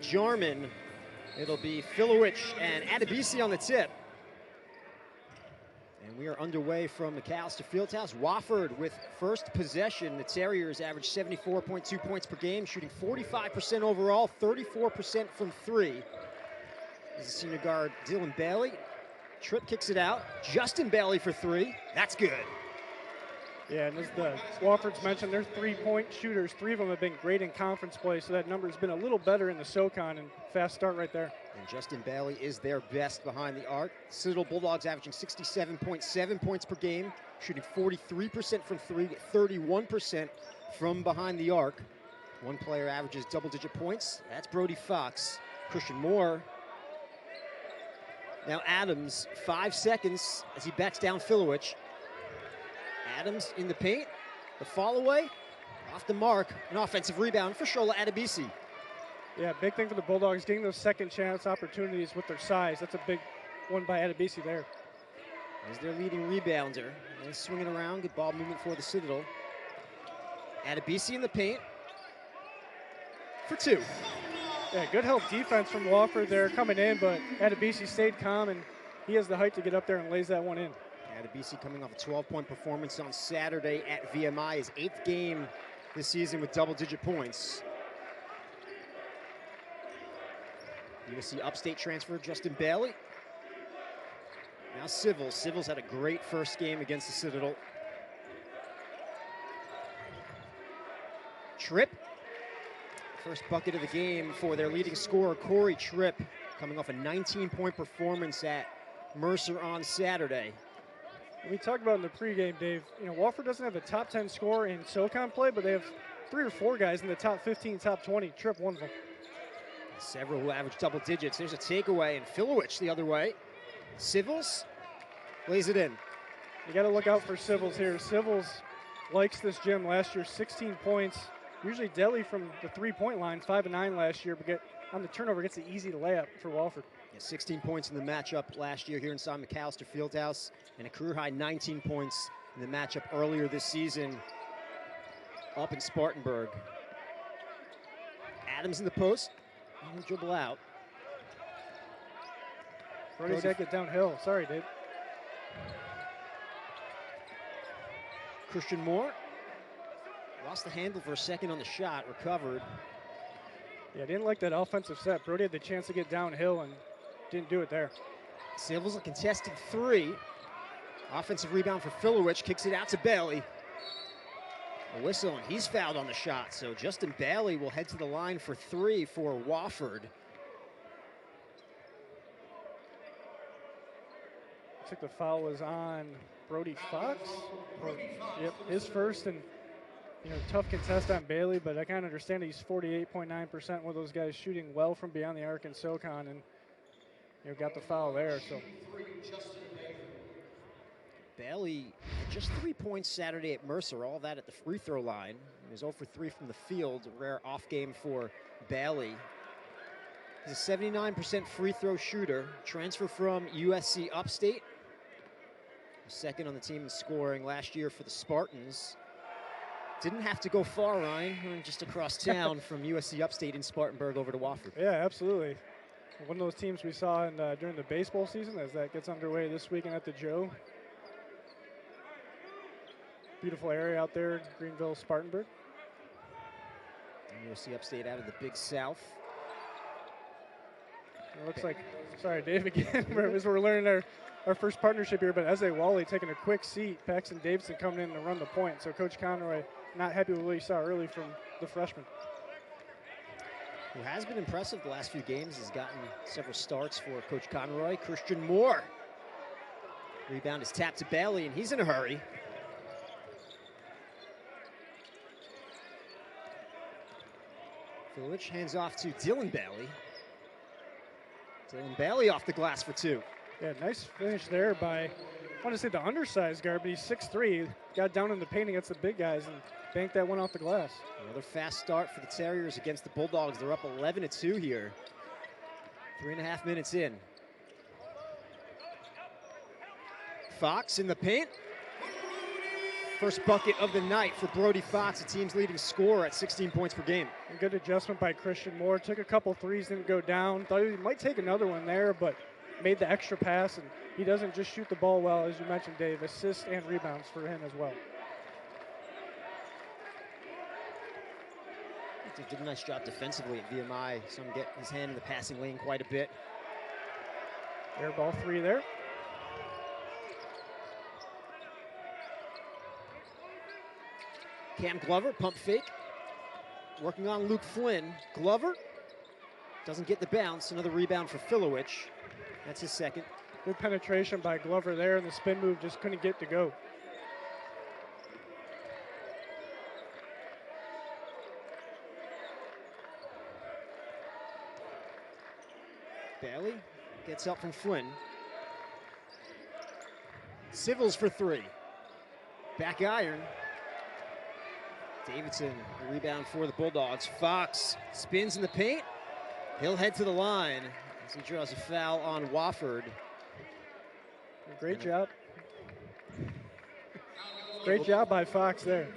Jarman. It'll be Filowich and Adebisi on the tip. And we are underway from McAllister Fieldhouse. Wofford with first possession. The Terriers average 74.2 points per game, shooting 45% overall, 34% from three. This is senior guard Dylan Bailey. Tripp kicks it out. Justin Bailey for three. That's good. Yeah, and as the Wofford's mentioned, they're three-point shooters. Three of them have been great in conference play, so that number's been a little better in the SoCon, and fast start right there. And Justin Bailey is their best behind the arc. Citadel Bulldogs averaging 67.7 points per game, shooting 43% from three, 31% from behind the arc. One player averages double-digit points. That's Brody Fox. Christian Moore. Now Adams, 5 seconds as he backs down Filowich. Adams in the paint, the fall away, off the mark, an offensive rebound for Shola Adebisi. Yeah, big thing for the Bulldogs, getting those second chance opportunities with their size. That's a big one by Adebisi there. As their leading rebounder. And swinging around, good ball movement for the Citadel. Adebisi in the paint for two. Yeah, good help defense from Wofford there coming in, but Adebisi stayed calm, and he has the height to get up there and lays that one in. Adebisi coming off a 12-point performance on Saturday at VMI, his 8th game this season with double-digit points. USC Upstate transfer Justin Bailey. Now Sivills. Sivills had a great first game against the Citadel. Tripp. First bucket of the game for their leading scorer, Corey Tripp, coming off a 19-point performance at Mercer on Saturday. We talked about in the pregame, Dave, you know, Wofford doesn't have a top 10 scorer in SoCon play, but they have 3 or 4 guys in the top 15, top 20. Tripp, one of them. Several who average double digits. There's a takeaway, and Filowich the other way. Sivills lays it in. You got to look out for Sivills here. Sivills likes this gym. Last year, 16 points. Usually Delhi from the three-point line, 5 of 9 last year, but on the turnover gets the easy layup for Wofford. Yeah, 16 points in the matchup last year here inside McAllister Fieldhouse, and a career-high 19 points in the matchup earlier this season up in Spartanburg. Adams in the post. He'll dribble out. Brody's got to get downhill. Sorry, Dave. Christian Moore. Lost the handle for a second on the shot, recovered. Yeah, didn't like that offensive set. Brody had the chance to get downhill and didn't do it there. Sivills a contested three. Offensive rebound for Filowich, kicks it out to Bailey. A whistle, and he's fouled on the shot, so Justin Bailey will head to the line for three for Wofford. Looks like the foul was on Brody Fox. Yep, his first, and you know, tough contest on Bailey, but I kind of understand he's 48.9%, one of those guys shooting well from beyond the arc in SoCon, and you know, got the foul there. So Bailey had just 3 points Saturday at Mercer, all that at the free throw line. He was 0 for 3 from the field, a rare off game for Bailey. He's a 79% free throw shooter, transfer from USC Upstate. Second on the team in scoring last year for the Spartans. Didn't have to go far, Ryan, just across town from USC Upstate in Spartanburg over to Wofford. Yeah, absolutely. One of those teams we saw during the baseball season as that gets underway this weekend at the Joe. Beautiful area out there, Greenville, Spartanburg. And USC Upstate out of the Big South. It looks like, sorry, Dave, again, as we're learning our first partnership here, but Eze Wally taking a quick seat. Paxton Davidson coming in to run the point. So Coach Conroy not happy with what he saw early from the freshman. Who has been impressive the last few games, has gotten several starts for Coach Conroy. Christian Moore. Rebound is tapped to Bailey, and he's in a hurry. Filowich hands off to Dylan Bailey. Dylan Bailey off the glass for two. Yeah, nice finish there by, I want to say the undersized guard, but he's 6'3". Got down in the paint against the big guys and banked that one off the glass. Another fast start for the Terriers against the Bulldogs. They're up 11-2 here. 3.5 minutes in. Fox in the paint. First bucket of the night for Brody Fox, the team's leading scorer at 16 points per game. A good adjustment by Christian Moore. Took a couple threes, didn't go down. Thought he might take another one there, but made the extra pass, and he doesn't just shoot the ball well, as you mentioned, Dave. Assists and rebounds for him as well. He did a nice job defensively at VMI. Saw him get his hand in the passing lane quite a bit. Air ball 3 there. Cam Glover, pump fake. Working on Luke Flynn. Glover doesn't get the bounce. Another rebound for Filowich. That's his second. Good penetration by Glover there, and the spin move just couldn't get to go. Bailey gets up from Flynn. Sivills for 3. Back iron. Davidson, the rebound for the Bulldogs. Fox spins in the paint. He'll head to the line as he draws a foul on Wofford. Great job. Great job by Fox there.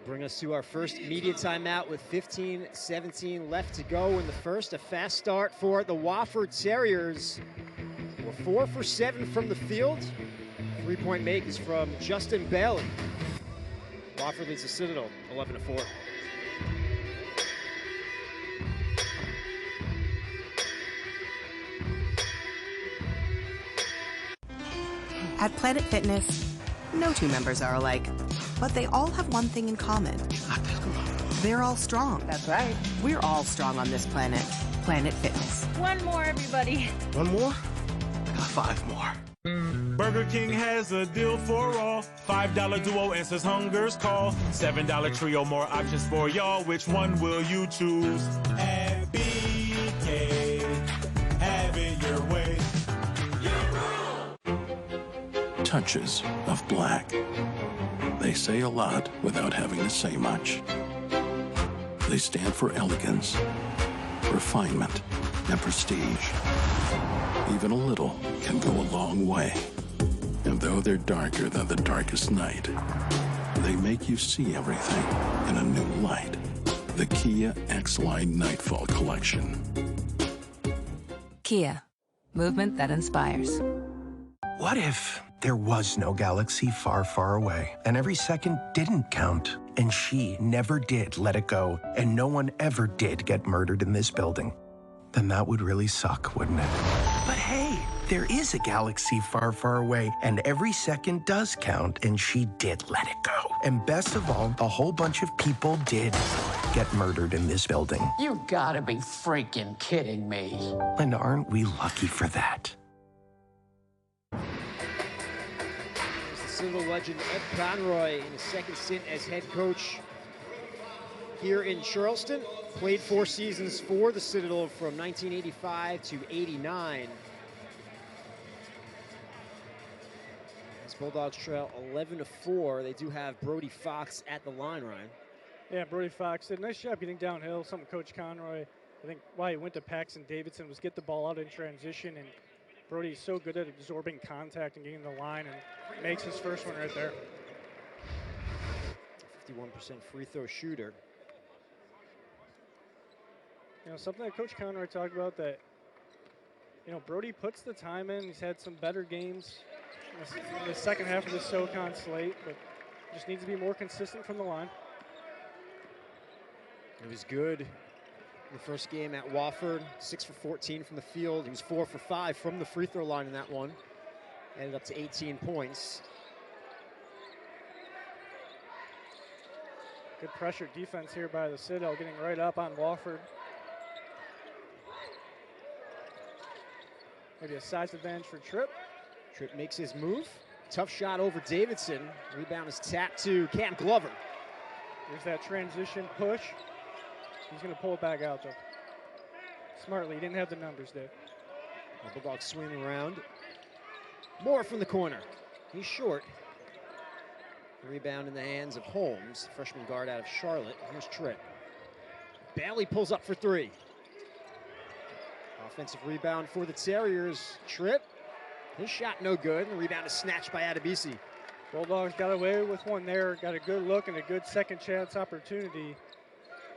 Bring us to our first media timeout with 15-17 left to go in the first. A fast start for the Wofford Terriers. We're 4 for 7 from the field. 3-point make is from Justin Bailey. Wofford leads the Citadel 11-4. At Planet Fitness, no two members are alike, but they all have one thing in common. They're all strong. That's right. We're all strong on this planet. Planet Fitness. One more, everybody. One more? I got 5 more. Burger King has a deal for all. $5 duo answers hunger's call. $7 trio, more options for y'all. Which one will you choose? At BK, have it your way. Touches of black. They say a lot without having to say much. They stand for elegance, refinement, and prestige. Even a little can go a long way. And though they're darker than the darkest night, they make you see everything in a new light. The Kia X-Line Nightfall Collection. Kia, movement that inspires. What if there was no galaxy far, far away, and every second didn't count, and she never did let it go, and no one ever did get murdered in this building? Then that would really suck, wouldn't it? But hey, there is a galaxy far, far away, and every second does count, and she did let it go. And best of all, a whole bunch of people did get murdered in this building. You gotta be freaking kidding me. And aren't we lucky for that? Citadel legend Ed Conroy in his second stint as head coach here in Charleston. Played 4 seasons for the Citadel from 1985 to 89. As Bulldogs trail 11-4, they do have Brody Fox at the line, Ryan. Yeah, Brody Fox did a nice job getting downhill. Something Coach Conroy, I think why he went to Paxton Davidson was get the ball out in transition, and Brody's so good at absorbing contact and getting the line, and makes his first one right there. 51% free throw shooter. You know, something that Coach Conroy talked about, that, you know, Brody puts the time in. He's had some better games in the second half of the SoCon slate, but just needs to be more consistent from the line. It was good in the first game at Wofford, 6 for 14 from the field. He was 4 for 5 from the free throw line in that one. Ended up to 18 points. Good pressure defense here by the Citadel, getting right up on Wofford. Maybe a size advantage for Tripp. Tripp makes his move. Tough shot over Davidson. Rebound is tapped to Cam Glover. There's that transition push. He's going to pull it back out, though. Smartly, he didn't have the numbers there. The Bulldogs swing around. Moore from the corner. He's short. Rebound in the hands of Holmes, freshman guard out of Charlotte. Here's Tripp. Bailey pulls up for 3. Offensive rebound for the Terriers. Tripp. His shot no good. The rebound is snatched by Adebisi. Bulldogs got away with one there, got a good look and a good second chance opportunity.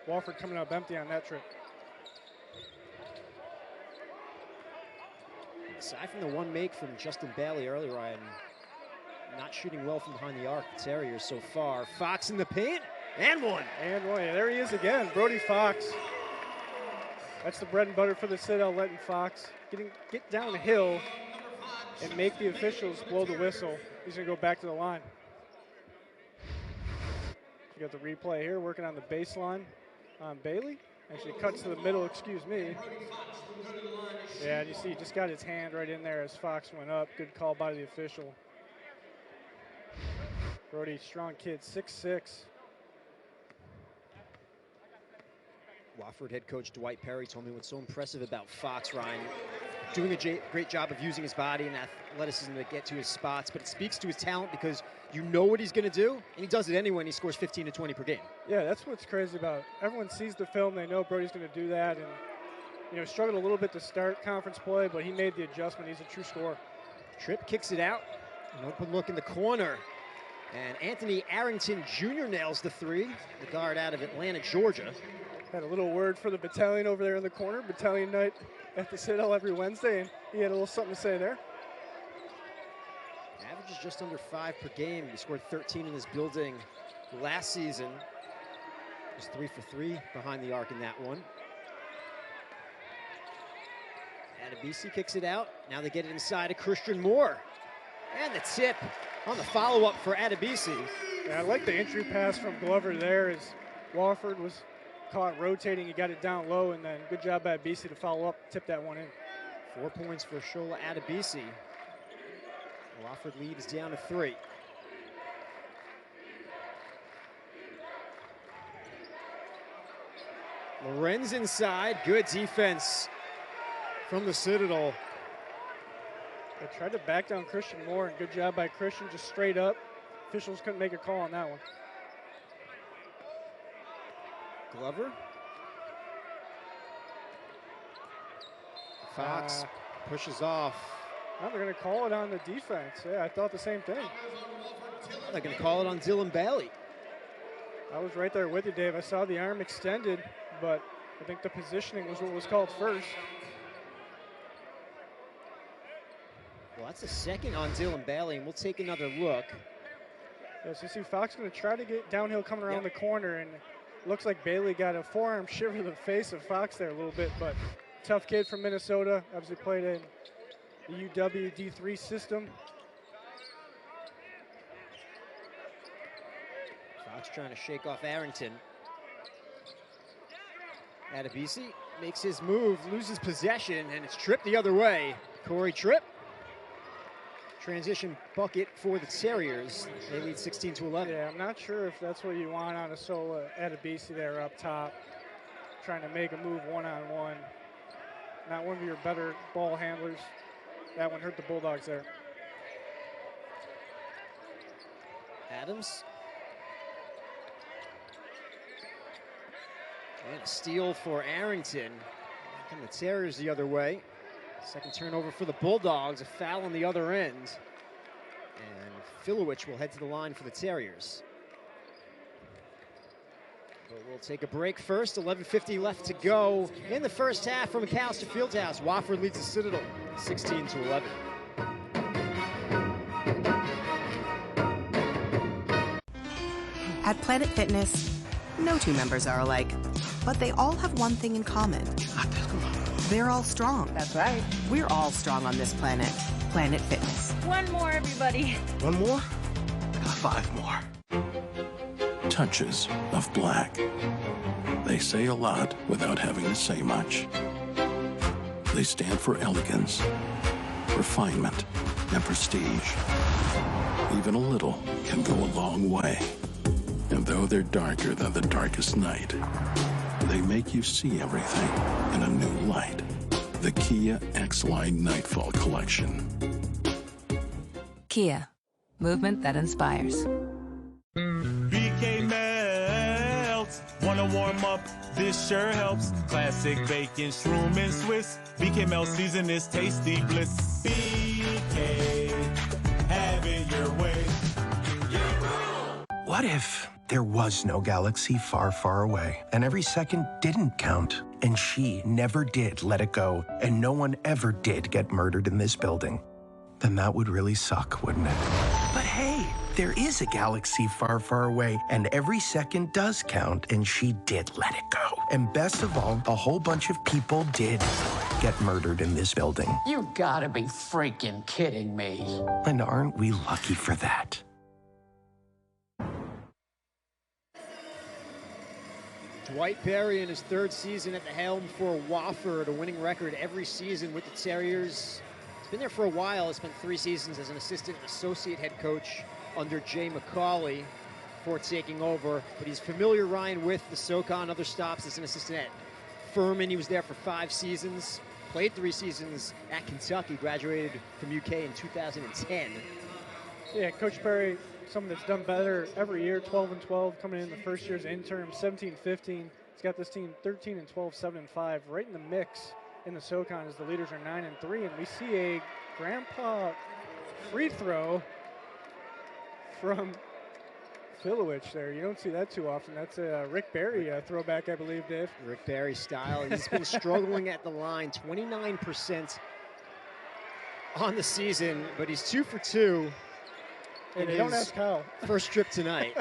Wofford coming up empty on that trip. Aside from the one make from Justin Bailey earlier, Ryan, not shooting well from behind the arc, the Terriers so far. Fox in the paint, and one. And one, yeah, there he is again, Brody Fox. That's the bread and butter for the Citadel, letting Fox get down the hill and make the officials blow the whistle. He's gonna go back to the line. You got the replay here, working on the baseline on Bailey. Actually cuts to the middle, excuse me. Yeah, and you see he just got his hand right in there as Fox went up. Good call by the official. Brody, strong kid, 6'6". Wofford head coach Dwight Perry told me what's so impressive about Fox, Ryan. Doing a great job of using his body and athleticism to get to his spots, but it speaks to his talent because you know what he's going to do, and he does it anyway, and he scores 15 to 20 per game. Yeah, that's what's crazy about it. Everyone sees the film, they know Brody's going to do that, and you know, struggled a little bit to start conference play, but he made the adjustment. He's a true scorer. Tripp kicks it out. An open look in the corner. And Anthony Arrington Jr. nails the three, the guard out of Atlanta, Georgia. Had a little word for the battalion over there in the corner, battalion night at the Citadel every Wednesday, and he had a little something to say there. Averages just under 5 per game. He scored 13 in this building last season. Just 3 for 3 behind the arc in that one. Adebisi kicks it out. Now they get it inside to Christian Moore. And the tip on the follow-up for Adebisi. Yeah, I like the entry pass from Glover there as Wofford was caught rotating. He got it down low, and then good job by Adebisi to follow up, tip that one in. 4 points for Shola Adebisi. Wofford lead is down to 3. Lorenz inside, good defense from the Citadel. They tried to back down Christian Moore, and good job by Christian, just straight up. Officials couldn't make a call on that one. Glover. Fox pushes off. Now they're going to call it on the defense. Yeah, I thought the same thing. They're going to call it on Dylan Bailey. I was right there with you, Dave. I saw the arm extended, but I think the positioning was what was called first. Well, that's the second on Dylan Bailey, and we'll take another look. Yeah, so you see Fox going to try to get downhill coming around the corner, and looks like Bailey got a forearm shiver to the face of Fox there a little bit, but tough kid from Minnesota. Obviously played in the UW D3 system. Fox trying to shake off Arrington. Adebisi makes his move, loses possession, and it's Tripp the other way. Corey Tripp. Transition bucket for the Terriers. They lead 16-11. Yeah, I'm not sure if that's what you want on a solo Adebisi there up top, trying to make a move one-on-one. Not one of your better ball handlers. That one hurt the Bulldogs there. Adams. And a steal for Arrington. And the Terriers the other way. Second turnover for the Bulldogs, a foul on the other end. And Filowich will head to the line for the Terriers. But we'll take a break first, 11:50 left to go in the first half from McAllister Fieldhouse. Wofford leads the Citadel, 16-11. At Planet Fitness, no two members are alike, but they all have one thing in common. They're all strong. That's right. We're all strong on this planet. Planet Fitness. One more, everybody. One more? I got 5 more. Touches of black. They say a lot without having to say much. They stand for elegance, refinement, and prestige. Even a little can go a long way. And though they're darker than the darkest night, they make you see everything in a new light. The Kia X-Line Nightfall Collection. Kia. Movement that inspires. BK melts. Wanna warm up? This sure helps. Classic bacon, shroom, and Swiss. BK melt season is tasty bliss. BK, have it your way. What if there was no galaxy far, far away, and every second didn't count, and she never did let it go, and no one ever did get murdered in this building? Then that would really suck, wouldn't it? But hey, there is a galaxy far, far away, and every second does count, and she did let it go. And best of all, a whole bunch of people did get murdered in this building. You gotta be freaking kidding me. And aren't we lucky for that? Dwight Berry in his third season at the helm for Wofford, a winning record every season with the Terriers. He's been there for a while. He spent 3 seasons as an assistant and associate head coach under Jay McCauley before taking over. But he's familiar, Ryan, with the SoCon, other stops as an assistant at Furman. He was there for 5 seasons, played 3 seasons at Kentucky, graduated from UK in 2010. Yeah, Coach Berry, someone that's done better every year, 12-12, coming in the first year's interim, 17-15. He's got this team 13-12, 7-5, right in the mix in the SoCon as the leaders are 9-3. And we see a grandpa free throw from Filowich there. You don't see that too often. That's a Rick Barry throwback, I believe, Dave. Rick Barry style. He's been struggling at the line, 29% on the season, but he's 2 for 2. And they don't ask how. First trip tonight.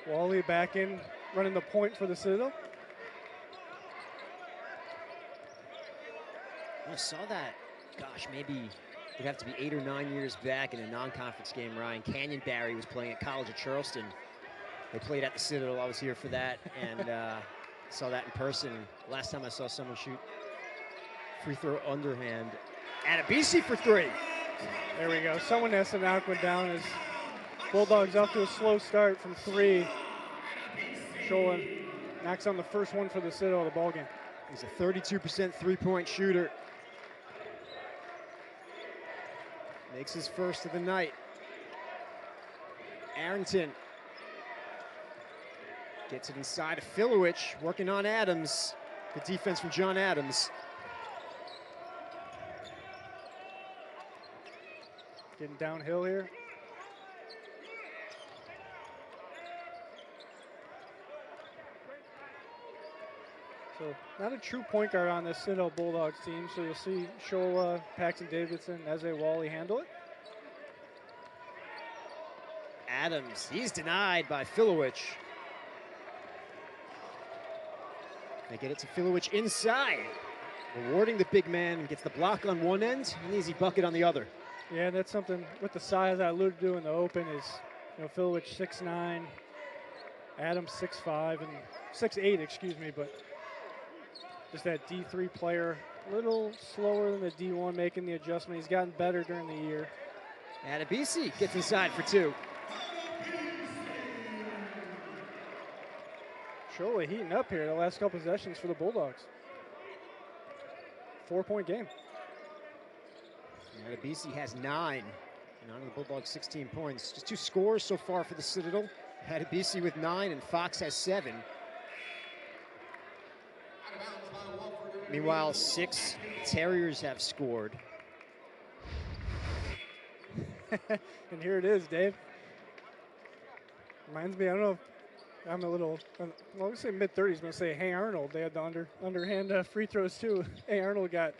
Wally back in, running the point for the Citadel. I saw that, gosh, maybe it'd have to be 8 or 9 years back in a non-conference game, Ryan. Canyon Barry was playing at College of Charleston. They played at the Citadel. I was here for that, and saw that in person. Last time I saw someone shoot free throw underhand. Adebisi for 3. There we go. Someone has to knock one down as Bulldogs off to a slow start from 3. Shola knocks on the first one for the Citadel of the ball game. He's a 32% three-point shooter. Makes his first of the night. Arrington gets it inside of Filowich, working on Adams. Good defense from John Adams. Getting downhill here. So not a true point guard on this Citadel Bulldogs team. So you'll see Shola, Paxton Davidson, Eze Wally handle it. Adams, he's denied by Filowich. They get it to Filowich inside. Rewarding the big man, gets the block on one end, an easy bucket on the other. Yeah, that's something with the size I alluded to in the open is, you know, Filowich 6'9", Adams 6'5", and 6'8", excuse me, but just that D3 player, a little slower than the D1 making the adjustment. He's gotten better during the year. Adebisi gets inside for 2. Shola heating up here the last couple possessions for the Bulldogs. 4-point game. Adebisi has 9. And on the Bulldogs 16 points. Just 2 scores so far for the Citadel. Adebisi with 9 and Fox has 7. Meanwhile, 6 Terriers have scored. And here it is, Dave. Reminds me, I don't know if I'm a little, well, I'm going to say mid-30s, I'm going to say Hey Arnold. They had the underhand free throws too. Hey Arnold got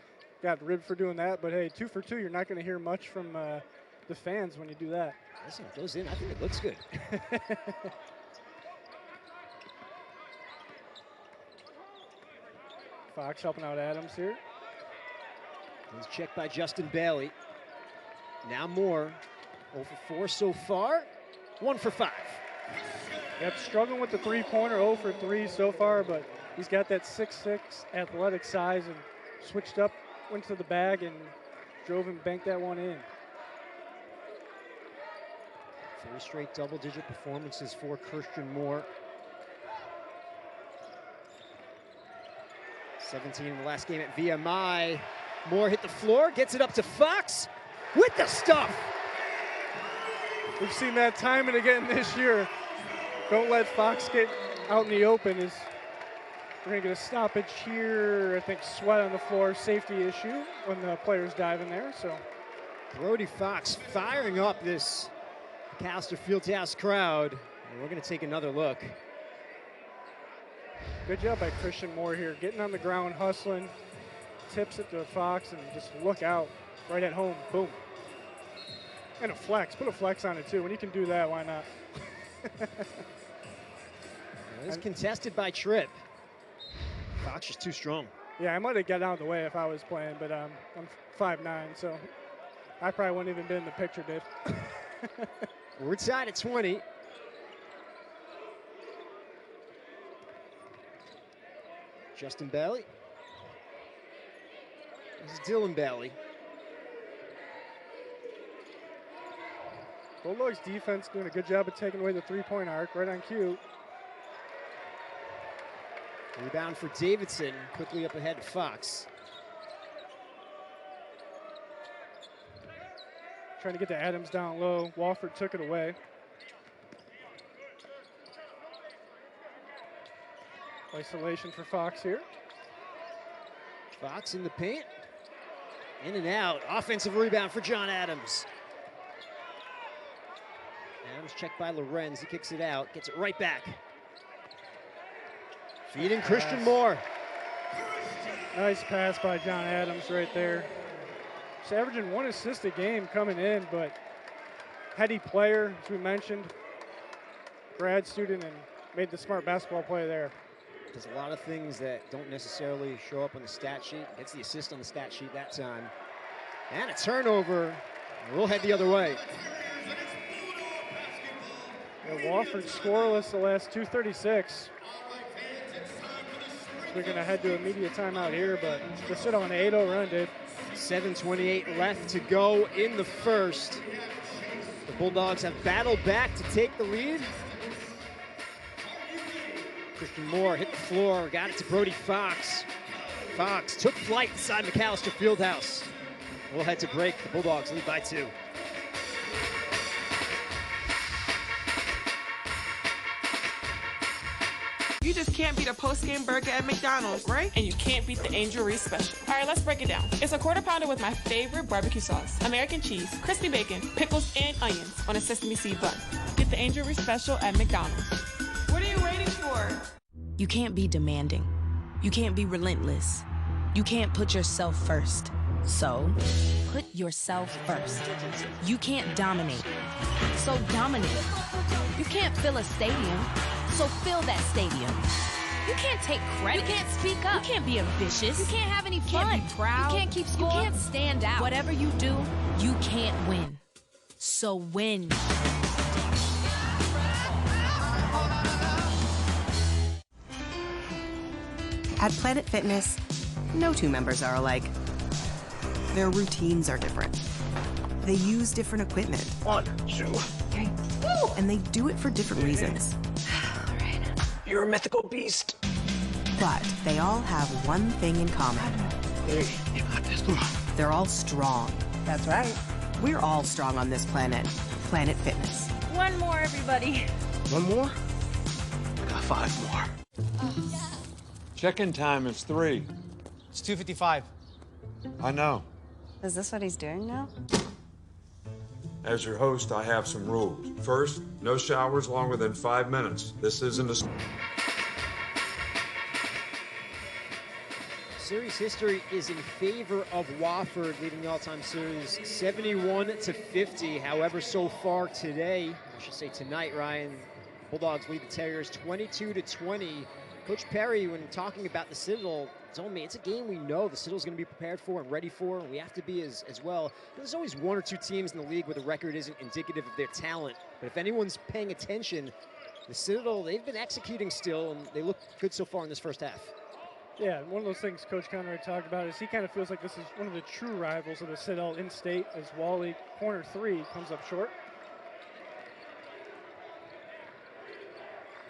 ribbed for doing that, but hey, 2 for 2, you're not going to hear much from the fans when you do that. Listen, it goes in, I think it looks good. Fox helping out Adams here. He's checked by Justin Bailey. Now Moore, 0 for 4 so far, 1 for 5. Yep, struggling with the three-pointer, 0 for 3 so far, but he's got that 6'6" athletic size and switched up, went to the bag and drove and banked that one in. 3 straight double-digit performances for Christian Moore. 17 in the last game at VMI. Moore hit the floor, gets it up to Fox with the stuff. We've seen that time and again this year. Don't let Fox get out in the open. We're going to get a stoppage here. I think sweat on the floor, safety issue when the players dive in there. So Brody Fox firing up this McAllister Fieldhouse crowd. And we're going to take another look. Good job by Christian Moore here, getting on the ground, hustling, tips it to Fox, and just look out right at home. Boom. And a flex. Put a flex on it, too. When you can do that, why not? It's contested by Tripp. Fox is too strong. Yeah, I might have got out of the way if I was playing, but I'm 5'9", so I probably wouldn't even been in the picture, Dave. We're tied at 20. Justin Bailey. This is Dylan Bailey. Bulldogs defense doing a good job of taking away the three-point arc, right on cue. Rebound for Davidson, quickly up ahead to Fox. Trying to get to Adams down low. Wofford took it away. Isolation for Fox here. Fox in the paint. In and out. Offensive rebound for John Adams. Adams checked by Lorenz. He kicks it out. Gets it right back. Feeding Christian Moore. Nice pass by John Adams right there. He's averaging 1 assist a game coming in, but heady player, as we mentioned. Grad student, and made the smart basketball play there. Does a lot of things that don't necessarily show up on the stat sheet. Gets the assist on the stat sheet that time. And a turnover. We'll head the other way. Yeah, Wofford scoreless the last 2:36. We're going to head to a media timeout here, but we're sitting on an 8-0 run, Dave. 7:28 left to go in the first. The Bulldogs have battled back to take the lead. Christian Moore hit the floor, got it to Brody Fox. Fox took flight inside McAllister Fieldhouse. We'll head to break. The Bulldogs lead by 2. You just can't beat a post-game burger at McDonald's, right? And you can't beat the Angel Reese special. All right, let's break it down. It's a quarter pounder with my favorite barbecue sauce, American cheese, crispy bacon, pickles, and onions on a sesame seed bun. Get the Angel Reese special at McDonald's. What are you waiting for? You can't be demanding. You can't be relentless. You can't put yourself first. So, put yourself first. You can't dominate. So dominate. You can't fill a stadium. So fill that stadium. You can't take credit. You can't speak up. You can't be ambitious. You can't have any fun. You can't be proud. You can't keep score. You can't stand out. Whatever you do, you can't win. So win. At Planet Fitness, no two members are alike. Their routines are different. They use different equipment. 1, 2, 3. Woo! And they do it for different reasons. You're a mythical beast. But they all have one thing in common. Hey, you got this. Come on. They're all strong. That's right. We're all strong on this planet. Planet Fitness. One more, everybody. One more? I got 5 more. Check-in time is 3. It's 2:55. I know. Is this what he's doing now? As your host, I have some rules. First, no showers longer than 5 minutes. This isn't a... Series history is in favor of Wofford, leading the all-time series 71-50. However, so far today, I should say tonight, Ryan, Bulldogs lead the Terriers 22-20. Coach Perry, when talking about the Citadel, told me it's a game we know the Citadel's going to be prepared for and ready for, and we have to be as well. There's always 1 or 2 teams in the league where the record isn't indicative of their talent. But if anyone's paying attention, the Citadel, they've been executing still, and they look good so far in this first half. Yeah, one of those things Coach Conroy talked about is he kind of feels like this is one of the true rivals of the Citadel in-state as Wally, corner 3, comes up short.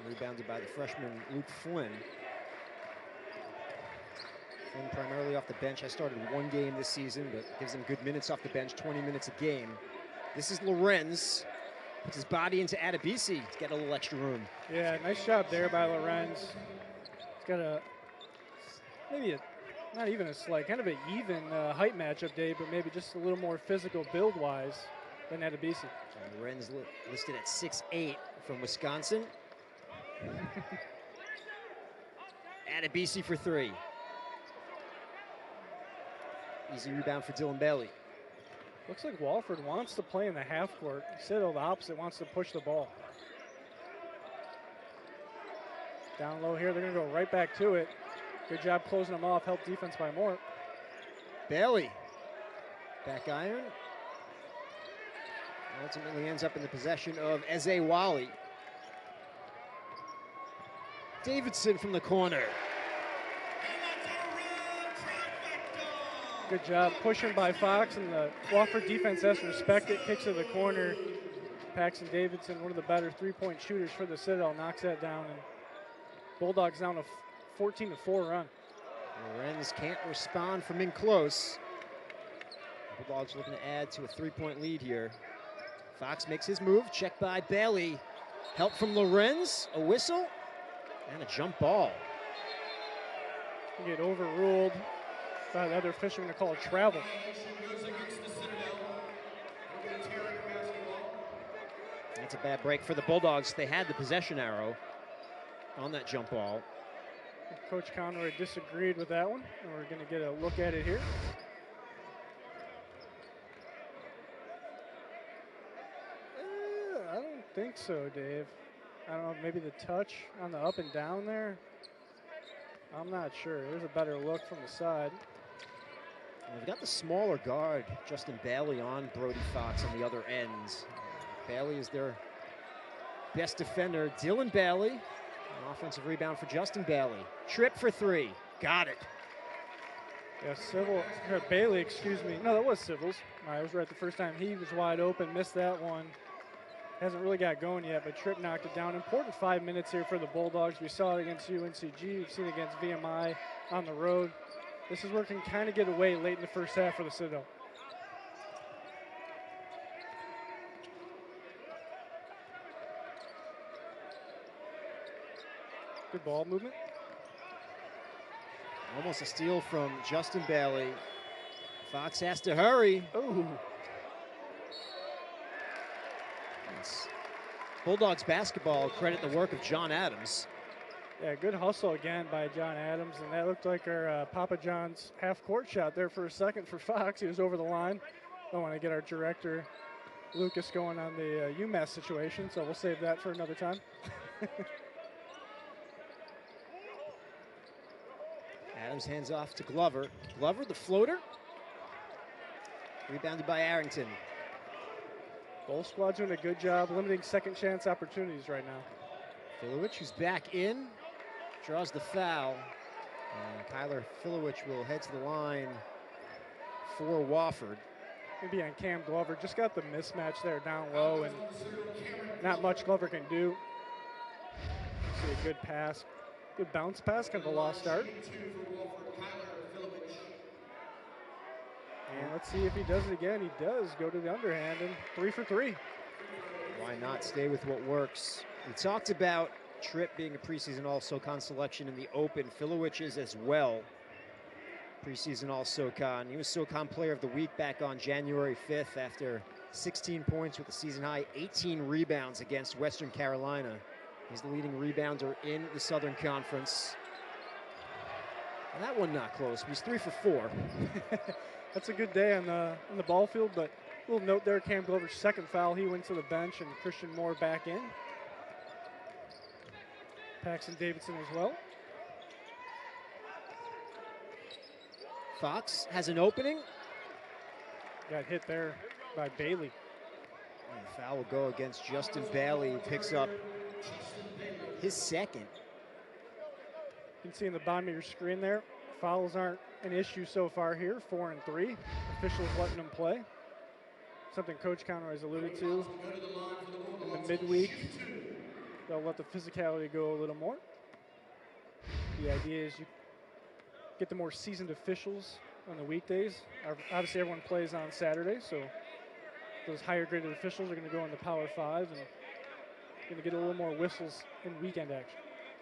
Rebounded by the freshman Luke Flynn. Flynn primarily off the bench. I started 1 game this season, but gives him good minutes off the bench, 20 minutes a game. This is Lorenz. Puts his body into Adebisi to get a little extra room. Yeah, nice job there by Lorenz. He's got maybe a not even a slight, kind of an even height matchup, Dave, but maybe just a little more physical build-wise than Adebisi. Lorenz listed at 6'8" from Wisconsin. Adebisi for three. Easy rebound for Dylan Bailey. Looks like Wofford wants to play in the half court. Citadel, the opposite, wants to push the ball. Down low here, they're going to go right back to it. Good job closing them off, help defense by more. Bailey, back iron. Ultimately ends up in the possession of Eze Wally. Davidson from the corner. Good job pushing by Fox, and the Wofford defense has to respect it. Kicks to the corner. Paxton Davidson, one of the better three-point shooters for the Citadel, knocks that down, and Bulldogs down a 14-4 run. Lorenz can't respond from in close. Bulldogs looking to add to a three-point lead here. Fox makes his move, checked by Bailey. Help from Lorenz, a whistle, and a jump ball. Get overruled. The other official going to call it travel. That's a bad break for the Bulldogs. They had the possession arrow on that jump ball. Coach Conroy disagreed with that one, and we're going to get a look at it here. I don't think so, Dave. I don't know, maybe the touch on the up and down there. I'm not sure. There's a better look from the side. We've got the smaller guard, Justin Bailey, on Brody Fox on the other end. Bailey is their best defender. Dylan Bailey, an offensive rebound for Justin Bailey. Trip for three. Got it. Yeah, Bailey, excuse me. No, that was Sivills. I was right the first time. He was wide open, missed that one. Hasn't really got going yet, but Tripp knocked it down. Important 5 minutes here for the Bulldogs. We saw it against UNCG. We've seen it against VMI on the road. This is where it can kind of get away late in the first half for the Citadel. Good ball movement. Almost a steal from Justin Bailey. Fox has to hurry. Oh. Bulldogs basketball credit the work of John Adams. Yeah, good hustle again by John Adams, and that looked like our Papa John's half-court shot there for a second for Fox. He was over the line. I want to get our director, Lucas, going on the UMass situation, so we'll save that for another time. Adams hands off to Glover. Glover, the floater. Rebounded by Arrington. Both squads doing a good job limiting second chance opportunities right now. Filowich, who's back in, draws the foul. And Kyler Filowich will head to the line for Wofford. Maybe on Cam Glover. Just got the mismatch there down low, and not much Glover can do. See a good pass. Good bounce pass, kind of a lost start. And let's see if he does it again. He does go to the underhand, and 3 for 3. Why not stay with what works? We talked about Tripp being a preseason All-SoCon selection in the Open. Filowich is as well. Preseason All-SoCon. He was SoCon Player of the Week back on January 5th after 16 points with a season high 18 rebounds against Western Carolina. He's the leading rebounder in the Southern Conference. And that one not close. He's 3 for 4. That's a good day on the ball field, but a little note there, Cam Glover's second foul. He went to the bench, and Christian Moore back in. Paxton Davidson as well. Fox has an opening. Got hit there by Bailey. And the foul will go against Justin Bailey, who picks up his second. You can see in the bottom of your screen there, fouls aren't an issue so far here, 4 and 3. Officials letting them play. Something Coach Conroy has alluded to in the midweek. They'll let the physicality go a little more. The idea is you get the more seasoned officials on the weekdays. Obviously, everyone plays on Saturday, so those higher graded officials are going to go in the Power 5 and going to get a little more whistles in weekend action.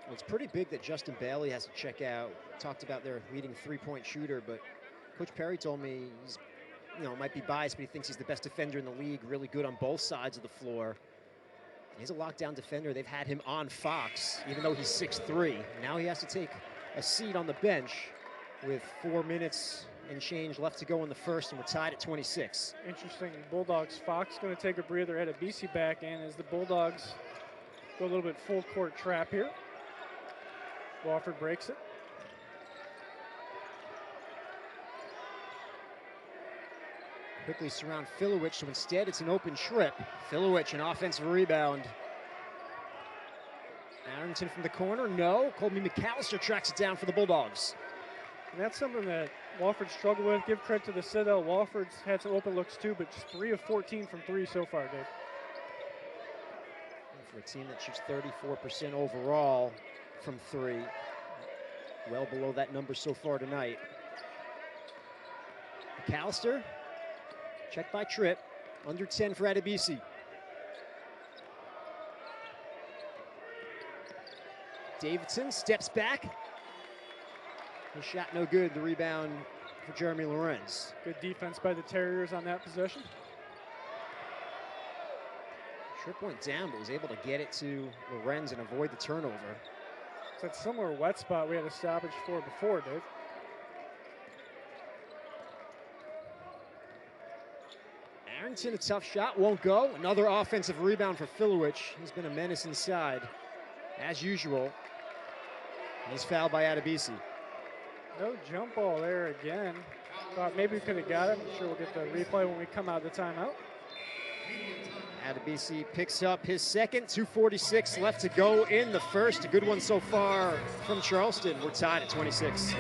Well, it's pretty big that Justin Bailey has to check out. Talked about their leading three-point shooter, but Coach Perry told me he's, might be biased, but he thinks he's the best defender in the league, really good on both sides of the floor. He's a lockdown defender. They've had him on Fox, even though he's 6'3". Now he has to take a seat on the bench with 4 minutes and change left to go in the first, and we're tied at 26. Interesting. Bulldogs. Fox going to take a breather. Had a BC back in as the Bulldogs go a little bit full court trap here. Wofford breaks it. Quickly surround Filowich, so instead it's an open trip. Filowich, an offensive rebound. Arrington from the corner, no. Colby McAllister tracks it down for the Bulldogs. And that's something that Wofford struggled with. Give credit to the Citadel. Wofford's had some open looks too, but just 3 of 14 from 3 so far, Dave. And for a team that shoots 34% overall from 3, well below that number so far tonight. McAllister, check by Tripp, under 10 for Adebisi. Davidson steps back. The shot no good, the rebound for Jeremy Lorenz. Good defense by the Terriers on that possession. Tripp went down, but was able to get it to Lorenz and avoid the turnover. It's that similar wet spot we had a stoppage for before, Dave. Arrington, a tough shot, won't go. Another offensive rebound for Filowich. He's been a menace inside, as usual. He's fouled by Adebisi. No jump ball there again. Thought maybe we could have got it. I'm sure we'll get the replay when we come out of the timeout. Adebisi picks up his second, 2:46 left to go in the first. A good one so far from Charleston. We're tied at 26.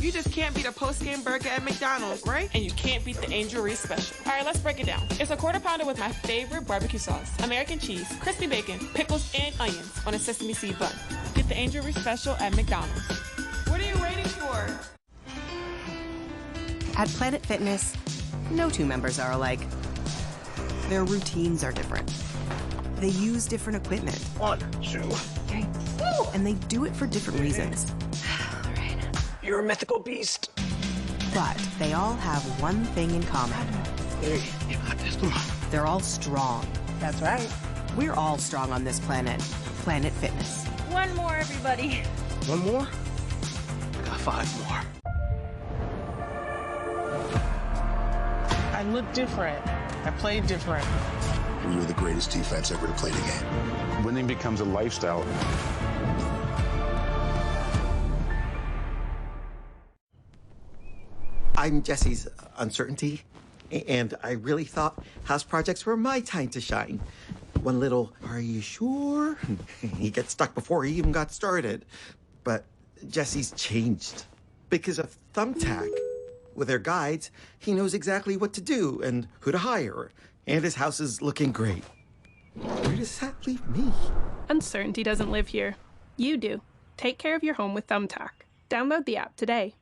You just can't beat a post-game burger at McDonald's, right? And you can't beat the Angel Reese Special. All right, let's break it down. It's a quarter pounder with my favorite barbecue sauce, American cheese, crispy bacon, pickles, and onions on a sesame seed bun. Get the Angel Reese Special at McDonald's. What are you waiting for? At Planet Fitness, no two members are alike. Their routines are different. They use different equipment. 1, 2, 3. And they do it for different reasons. You're a mythical beast. But they all have one thing in common. Hey, you got this. Come on. They're all strong. That's right. We're all strong on this planet. Planet Fitness. One more, everybody. One more? I got 5 more. I look different. I play different. We were the greatest defense ever to play the game. Winning becomes a lifestyle. I'm Jesse's uncertainty, and I really thought house projects were my time to shine. One little, are you sure? He gets stuck before he even got started. But Jesse's changed because of Thumbtack. With their guides, he knows exactly what to do and who to hire, and his house is looking great. Where does that leave me? Uncertainty doesn't live here. You do. Take care of your home with Thumbtack. Download the app today.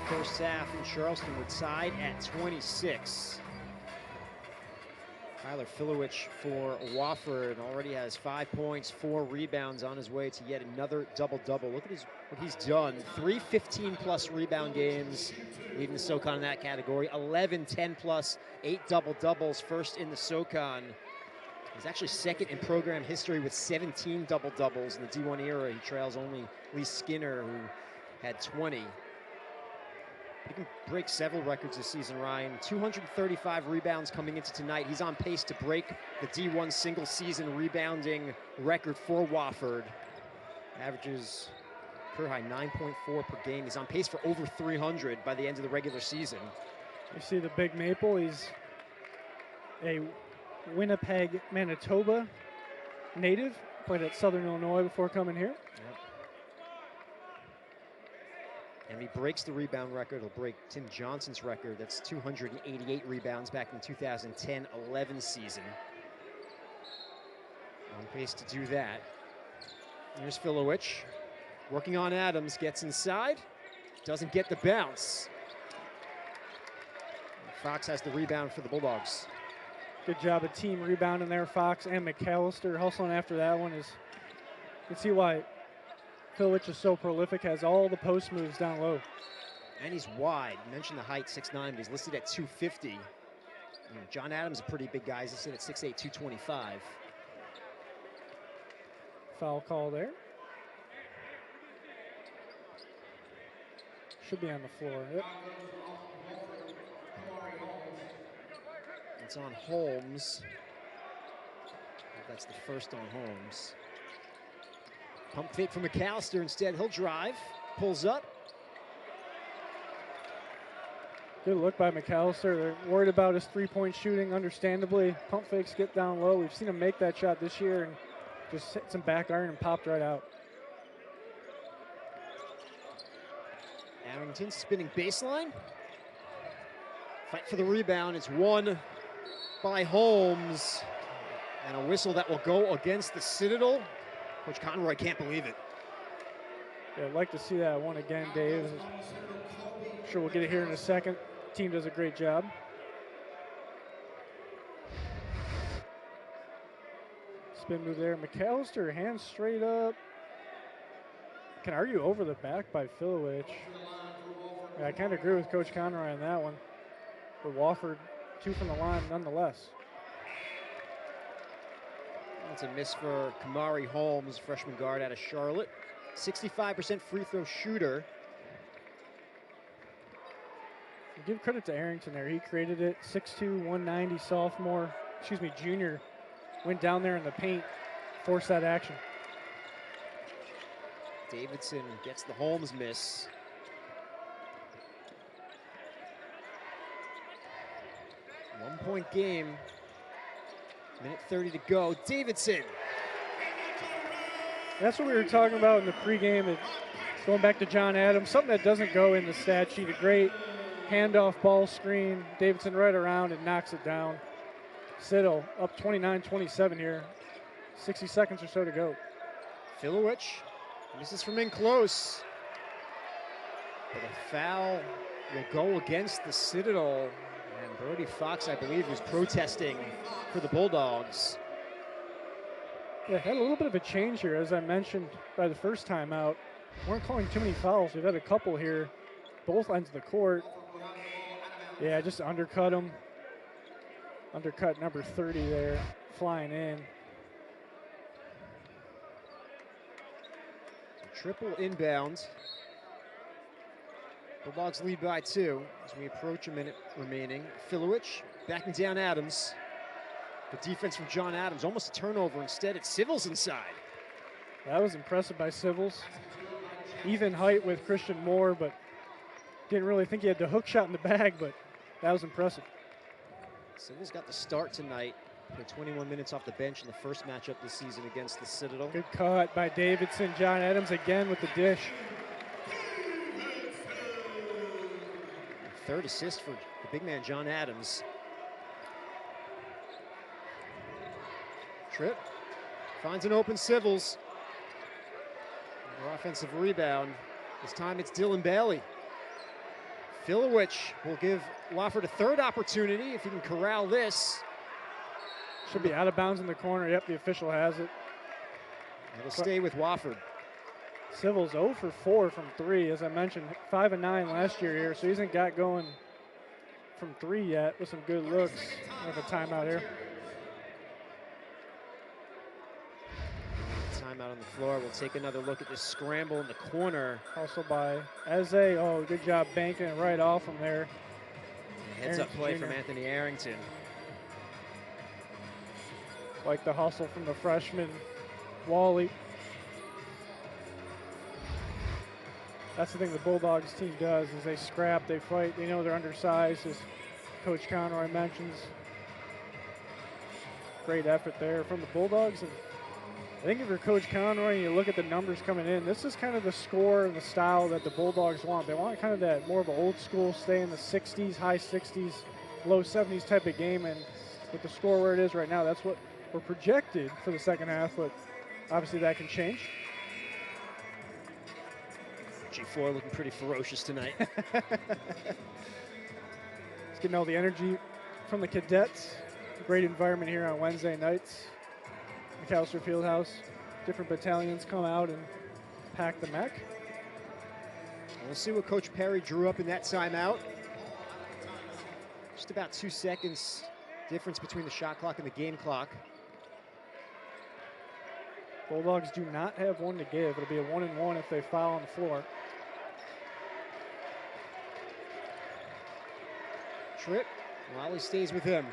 First half in Charleston, we're tied at 26. Tyler Filowich for Wofford already has 5 points, 4 rebounds on his way to yet another double-double. Look at what he's done. 3 15-plus rebound games, leading the SoCon in that category. 11 10-plus, 8 double-doubles, first in the SoCon. He's actually second in program history with 17 double-doubles in the D1 era. He trails only Lee Skinner, who had 20. He can break several records this season, Ryan. 235 rebounds coming into tonight. He's on pace to break the D1 single-season rebounding record for Wofford. Averages career high 9.4 per game. He's on pace for over 300 by the end of the regular season. You see the Big Maple. He's a Winnipeg, Manitoba native. Played at Southern Illinois before coming here. Yep. And he breaks the rebound record. He'll break Tim Johnson's record. That's 288 rebounds back in the 2010-11 season. On pace to do that. Here's Filowich. Working on Adams, gets inside. Doesn't get the bounce. Fox has the rebound for the Bulldogs. Good job of team rebounding there. Fox and McAllister hustling after that one. You can see why Filowich is so prolific, has all the post moves down low. And he's wide. You mentioned the height, 6'9", but he's listed at 250. John Adams is a pretty big guy. He's listed at 6'8", 225. Foul call there. Should be on the floor. Yep. It's on Holmes. That's the first on Holmes. Pump fake from McAllister instead. He'll drive, pulls up. Good look by McAllister. They're worried about his three-point shooting, understandably. Pump fakes get down low. We've seen him make that shot this year and just hit some back iron and popped right out. Arrington spinning baseline. Fight for the rebound. It's won by Holmes. And a whistle that will go against the Citadel. Coach Conroy can't believe it. Yeah, I'd like to see that one again, Dave. I'm sure we'll get it here in a second. Team does a great job. Spin move there. McAllister, hands straight up. Can argue over the back by Filowich. Yeah, I kind of agree with Coach Conroy on that one. But Wofford, 2 from the line nonetheless. That's a miss for Kamari Holmes, freshman guard out of Charlotte. 65% free throw shooter. Give credit to Arrington there. He created it. 6'2", 190 junior. Went down there in the paint, forced that action. Davidson gets the Holmes miss. One-point game. Minute 30 to go. Davidson. That's what we were talking about in the pregame. Going back to John Adams, something that doesn't go in the stat sheet. A great handoff ball screen. Davidson right around and knocks it down. Citadel up 29-27 here. 60 seconds or so to go. Filowich misses from in close. But a foul will go against the Citadel. And Brody Fox, I believe, was protesting for the Bulldogs. Yeah, had a little bit of a change here, as I mentioned by the first time out. Weren't calling too many fouls. We've had a couple here, both ends of the court. Yeah, just undercut him. Undercut number 30 there, flying in. Triple inbound. Bulldogs lead by 2 as we approach a minute remaining. Filowich backing down Adams. The defense from John Adams, almost a turnover. Instead, it's Sivills inside. That was impressive by Sivills. Even height with Christian Moore, but didn't really think he had the hook shot in the bag, but that was impressive. Sivills got the start tonight. Played 21 minutes off the bench in the first matchup this season against the Citadel. Good cut by Davidson. John Adams again with the dish. Third assist for the big man, John Adams. Tripp finds an open Sivills. Another offensive rebound. This time it's Dylan Bailey. Filowich will give Wofford a third opportunity if he can corral this. Should be out of bounds in the corner. Yep, the official has it. It'll stay with Wofford. Sivills 0 for 4 from 3, as I mentioned, 5 and 9 last year here, so he hasn't got going from 3 yet with some good looks. With a timeout here. Timeout on the floor. We'll take another look at this scramble in the corner. Also by Eze. Oh, good job banking it right off from there. Heads up play from Anthony Arrington. Like the hustle from the freshman, Wally. That's the thing the Bulldogs team does, is they scrap, they fight. They know they're undersized, as Coach Conroy mentions. Great effort there from the Bulldogs. And I think if you're Coach Conroy and you look at the numbers coming in, this is kind of the score and the style that the Bulldogs want. They want kind of that more of an old school, stay in the 60s, high 60s, low 70s type of game. And with the score where it is right now, that's what we're projected for the second half, but obviously that can change. G4 looking pretty ferocious tonight. It's getting all the energy from the cadets. Great environment here on Wednesday nights. McAllister Fieldhouse. Different battalions come out and pack the mech. We'll see what Coach Perry drew up in that timeout. Just about 2 seconds difference between the shot clock and the game clock. Bulldogs do not have one to give. It'll be a 1-and-1 if they foul on the floor. Tripp, Wally stays with him.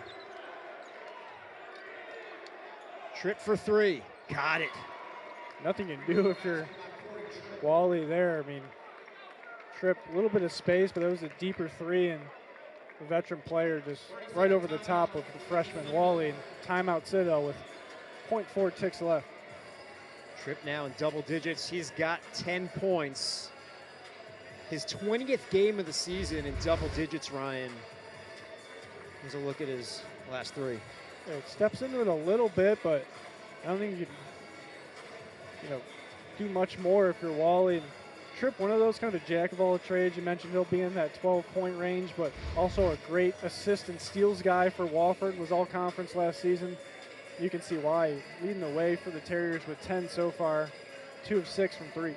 Tripp for three, got it. Nothing you can do if you're Wally there. I mean, Tripp, a little bit of space, but it was a deeper three, and the veteran player just right over the top of the freshman Wally. And timeout Citadel with 0.4 ticks left. Tripp now in double digits. He's got 10 points. His 20th game of the season in double digits, Ryan. Here's a look at his last three. Yeah, it steps into it a little bit, but I don't think you can, do much more if you're Wally. And Tripp, one of those kind of a jack of all trades. You mentioned he'll be in that 12-point range, but also a great assist and steals guy for Wofford. Was all conference last season. You can see why. Leading the way for the Terriers with 10 so far, 2 of 6 from 3.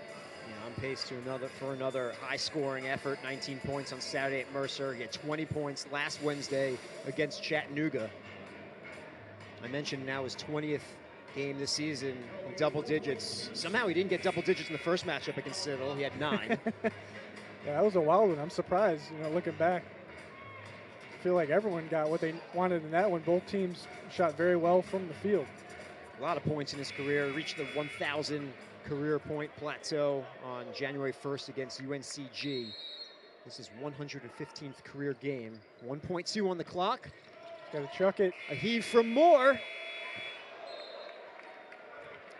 On pace to another high-scoring effort. 19 points on Saturday at Mercer. He had 20 points last Wednesday against Chattanooga. I mentioned now his 20th game this season in double digits. Somehow he didn't get double digits in the first matchup against Citadel. He had 9. Yeah, that was a wild one. I'm surprised, looking back. I feel like everyone got what they wanted in that one. Both teams shot very well from the field. A lot of points in his career. Reached the 1,000 career point plateau on January 1st against UNCG. This is 115th career game. 1.2 on the clock. Got to chuck it. A heave from Moore.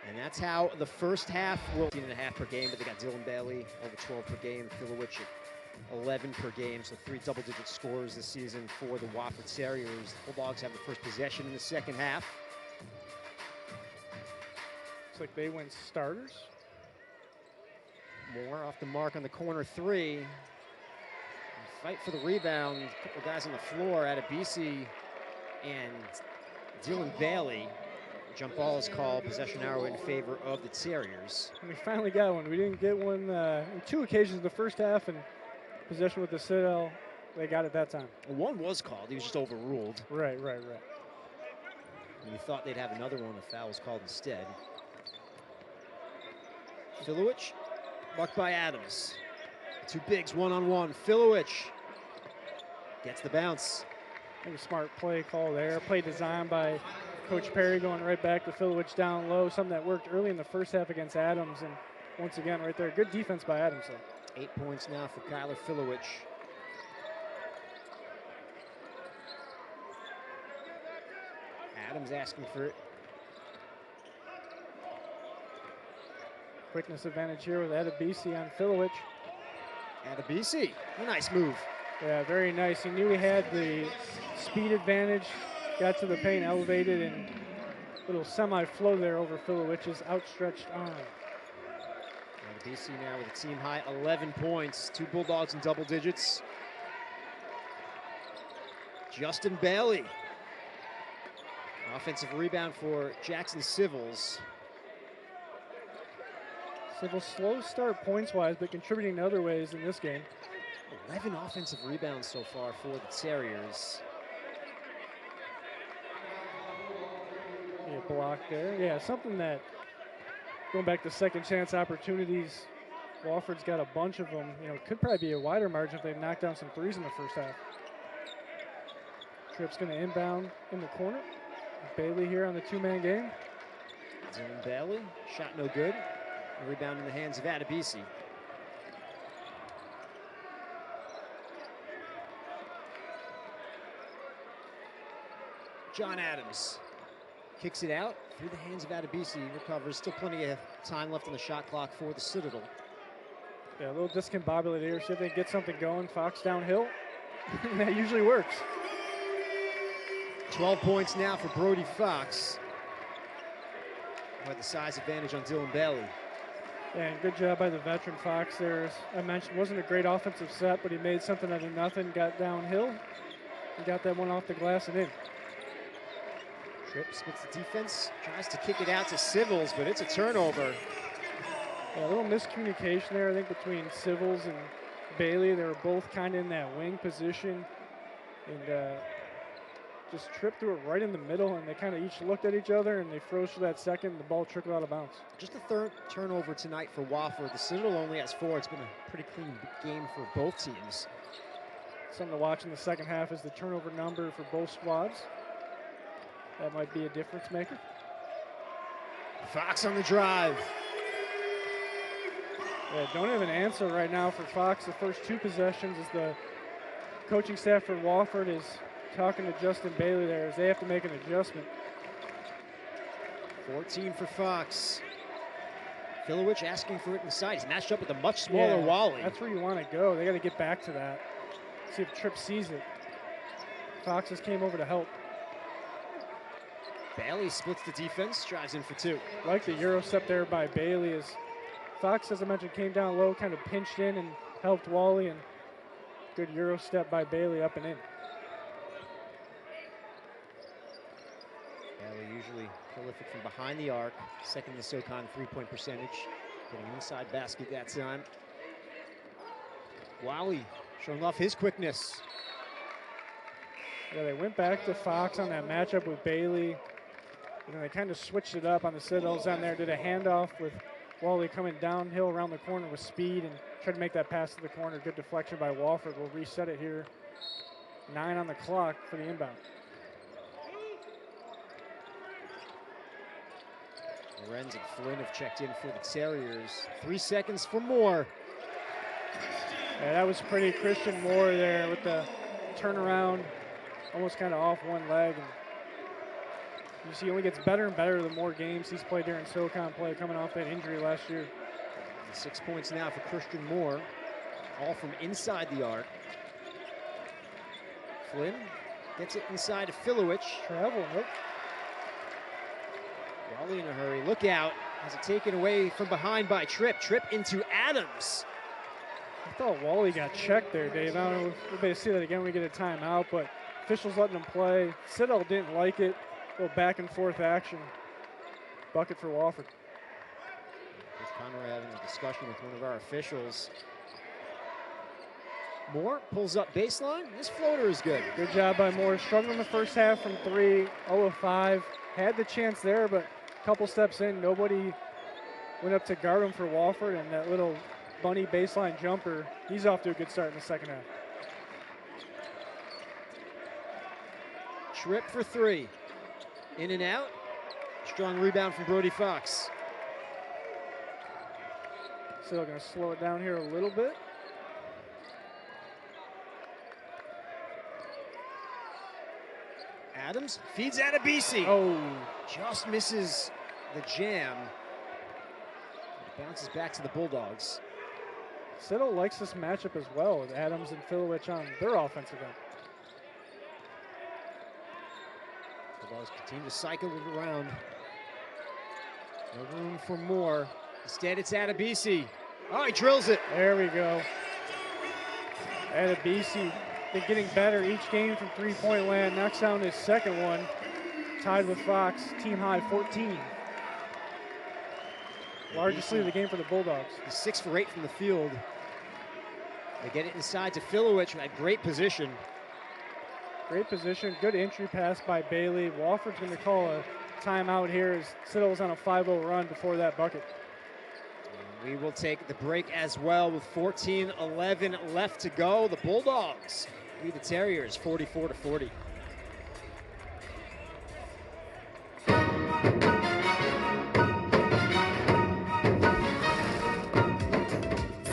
And that's how the first half will 15.5 per game, but they got Dylan Bailey over 12 per game. Filowich at 11 per game, so 3 double-digit scores this season for the Wofford Terriers. The Bulldogs have the first possession in the second half. Looks like they went starters. Moore off the mark on the corner three. Fight for the rebound. A couple guys on the floor. Adebisi and Dylan Bailey. Jump ball is called. Possession arrow in favor of the Terriers. And we finally got one. We didn't get one in 2 occasions in the first half, and possession with the Citadel. They got it that time. One was called. He was just overruled. Right. And we thought they'd have another one. The foul was called instead. Filowich, blocked by Adams. 2 bigs, one-on-one. Filowich gets the bounce. I think a smart play call there. Play designed by Coach Perry, going right back to Filowich down low. Something that worked early in the first half against Adams. And once again, right there, good defense by Adams. 8 points now for Kyler Filowich. Adams asking for it. Quickness advantage here with Adebisi on Filowich. Adebisi, a nice move. Yeah, very nice. He knew he had the speed advantage. Got to the paint, elevated, and little semi-flow there over Filowich's outstretched arm. Adebisi now with a team high 11 points. 2 Bulldogs in double digits. Justin Bailey. Offensive rebound for Jackson Sivills. Sivills slow start points-wise, but contributing in other ways in this game. 11 offensive rebounds so far for the Terriers. Yeah, block there. Yeah, something that, going back to second chance opportunities, Wofford's got a bunch of them. Could probably be a wider margin if they knock down some threes in the first half. Tripp's going to inbound in the corner. Bailey here on the 2-man game. Dylan Bailey, shot no good. A rebound in the hands of Adebisi. John Adams kicks it out through the hands of Adebisi. Recovers. Still plenty of time left on the shot clock for the Citadel. Yeah, a little discombobulated here. See if they can get something going. Fox downhill. That usually works. 12 points now for Brody Fox. With the size advantage on Dylan Bailey. And good job by the veteran Fox there. As I mentioned, wasn't a great offensive set, but he made something out of nothing, got downhill, and got that one off the glass and in. Tripp splits the defense, tries to kick it out to Sivills, but it's a turnover. Yeah, a little miscommunication there, I think, between Sivills and Bailey. They were both kind of in that wing position, and just Tripp threw it right in the middle, and they kind of each looked at each other, and they froze for that second. The ball trickled out of bounds. Just the third turnover tonight for Wofford. The Citadel only has 4. It's been a pretty clean game for both teams. Something to watch in the second half is the turnover number for both squads. That might be a difference maker. Fox on the drive. Yeah, don't have an answer right now for Fox. The first 2 possessions as the coaching staff for Wofford is talking to Justin Bailey there as they have to make an adjustment. 14 for Fox. Filowich asking for it inside. He's matched up with a much smaller Wally. That's where you want to go. They got to get back to that. See if Tripp sees it. Fox just came over to help. Bailey splits the defense, drives in for 2. Like the Euro step there by Bailey as Fox, as I mentioned, came down low, kind of pinched in and helped Wally, and good Euro step by Bailey up and in. Bailey usually prolific from behind the arc, second in the SoCon 3-point percentage, getting an inside basket that time. Wally showing off his quickness. Yeah, they went back to Fox on that matchup with Bailey. You know, they kind of switched it up on the Citadels on there, did a handoff with Wally coming downhill around the corner with speed and tried to make that pass to the corner. Good deflection by Wofford. We'll reset it here. 9 on the clock for the inbound. Lorenz and Flynn have checked in for the Terriers. 3 seconds for Moore. Yeah, that was pretty. Christian Moore there with the turnaround, almost kind of off one leg. And you see, he only gets better and better the more games he's played during SoCon play, coming off that injury last year. 6 points now for Christian Moore, all from inside the arc. Flynn gets it inside to Filowich. Travel, nope. Wally in a hurry. Look out. Has it taken away from behind by Tripp. Tripp into Adams. I thought Wally got checked there, Dave. I don't know if we'll be able to see that again when we get a timeout, but officials letting him play. Citadel didn't like it. A little back and forth action. Bucket for Wofford. Coach Conroy having a discussion with one of our officials. Moore pulls up baseline. This floater is good. Good job by Moore. Struggled in the first half from 3, 0 of 5. Had the chance there, but a couple steps in, nobody went up to guard him for Wofford, and that little bunny baseline jumper, he's off to a good start in the second half. Tripp for 3. In and out. Strong rebound from Brody Fox. Still going to slow it down here a little bit. Adams feeds out of BC. Oh. Just misses the jam. It bounces back to the Bulldogs. Citadel likes this matchup as well with Adams and Filowich on their offensive end. Bulldogs continue to cycle it around. No room for more. Instead, it's Adebisi. Oh, he drills it. There we go. Adebisi been getting better each game from three-point land. Knocks down his second one. Tied with Fox, team high 14. Largest lead of the game for the Bulldogs. He's 6 for 8 from the field. They get it inside to Filowich, who had great position. Great position, good entry pass by Bailey. Wofford's going to call a timeout here as Citadel's on a 5-0 run before that bucket. We will take the break as well with 14-11 left to go. The Bulldogs lead the Terriers 44-40.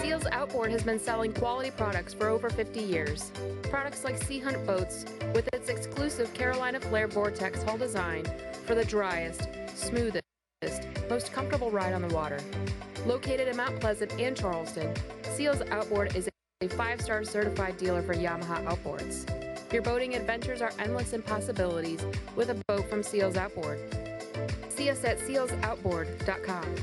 Seals Outboard has been selling quality products for over 50 years. Products like Sea Hunt Boats with its exclusive Carolina Flare Vortex hull design for the driest, smoothest, most comfortable ride on the water. Located in Mount Pleasant and Charleston, Seals Outboard is a 5-star certified dealer for Yamaha outboards. Your boating adventures are endless in possibilities with a boat from Seals Outboard. See us at sealsoutboard.com.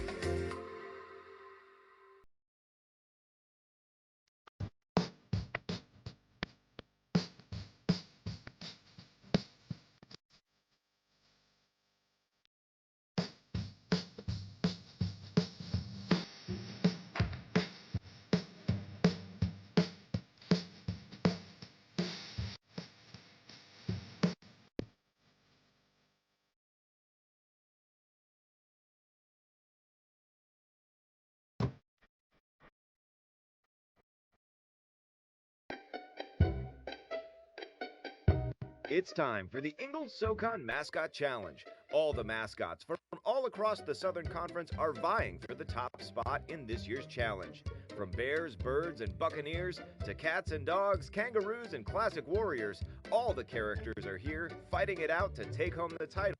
It's time for the Ingalls SoCon Mascot Challenge. All the mascots from all across the Southern Conference are vying for the top spot in this year's challenge. From bears, birds, and buccaneers to cats and dogs, kangaroos, and classic warriors, all the characters are here fighting it out to take home the title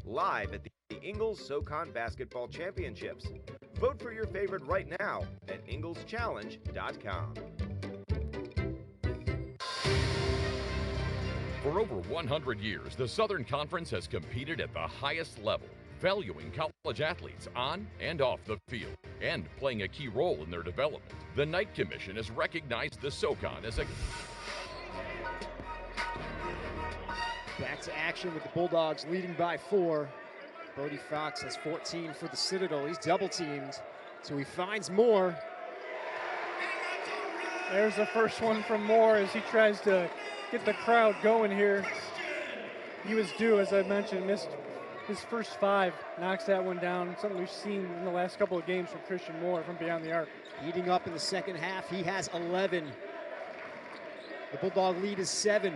live at the Ingalls SoCon Basketball Championships. Vote for your favorite right now at ingalls.challenge.com. For over 100 years, the Southern Conference has competed at the highest level, valuing college athletes on and off the field, and playing a key role in their development. The Knight Commission has recognized the SoCon as a... Back to action with the Bulldogs leading by 4. Brody Fox has 14 for the Citadel. He's double teamed, so he finds Moore. There's the first one from Moore as he tries to get the crowd going here. He was due, as I mentioned, missed his first 5, knocks that one down. Something we've seen in the last couple of games from Christian Moore from beyond the arc. Heating up in the second half, he has 11. The Bulldog lead is 7.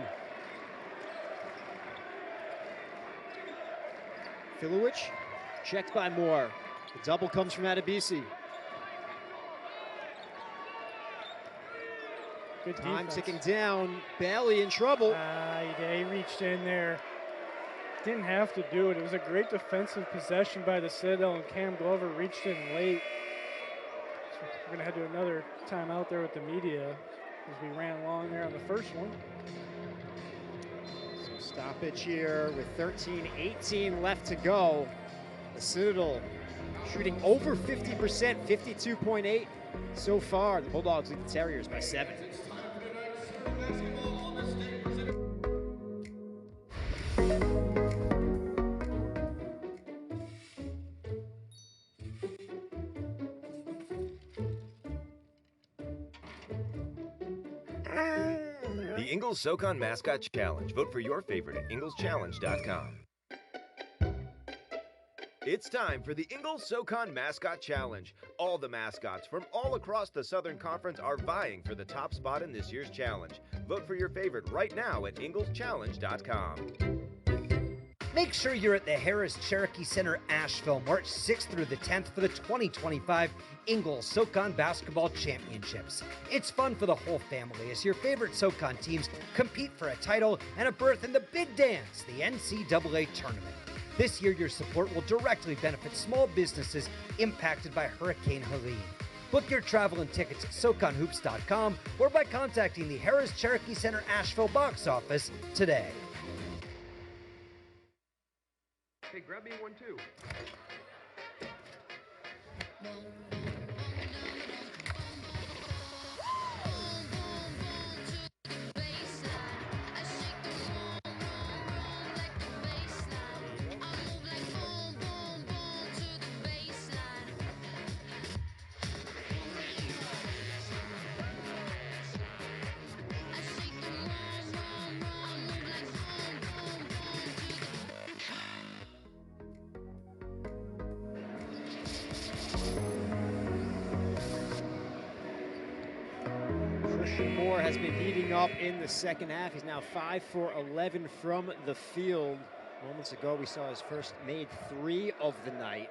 Filowich, checked by Moore. The double comes from Adebisi. Good time defense. ticking down. Bailey in trouble. He reached in there. Didn't have to do it. It was a great defensive possession by the Citadel, and Cam Glover reached in late. So we're going to head to another timeout there with the media as we ran along there on the first one. So stoppage here with 13-18 left to go. The Citadel shooting over 50%, 52.8 so far. The Bulldogs lead the Terriers by 7. The Ingalls SoCon Mascot Challenge. Vote for your favorite at ingalls.challenge.com. It's time for the Ingalls SoCon Mascot Challenge. All the mascots from all across the Southern Conference are vying for the top spot in this year's challenge. Vote for your favorite right now at ingalls.challenge.com. Make sure you're at the Harris Cherokee Center, Asheville, March 6th through the 10th for the 2025 Ingalls SoCon Basketball Championships. It's fun for the whole family as your favorite SoCon teams compete for a title and a berth in the big dance, the NCAA tournament. This year, your support will directly benefit small businesses impacted by Hurricane Helene. Book your travel and tickets at SoConHoops.com or by contacting the Harris Cherokee Center Asheville box office today. Hey, grab me one too. Moore has been heating up in the second half. He's now 5 for 11 from the field. Moments ago, we saw his first made 3 of the night.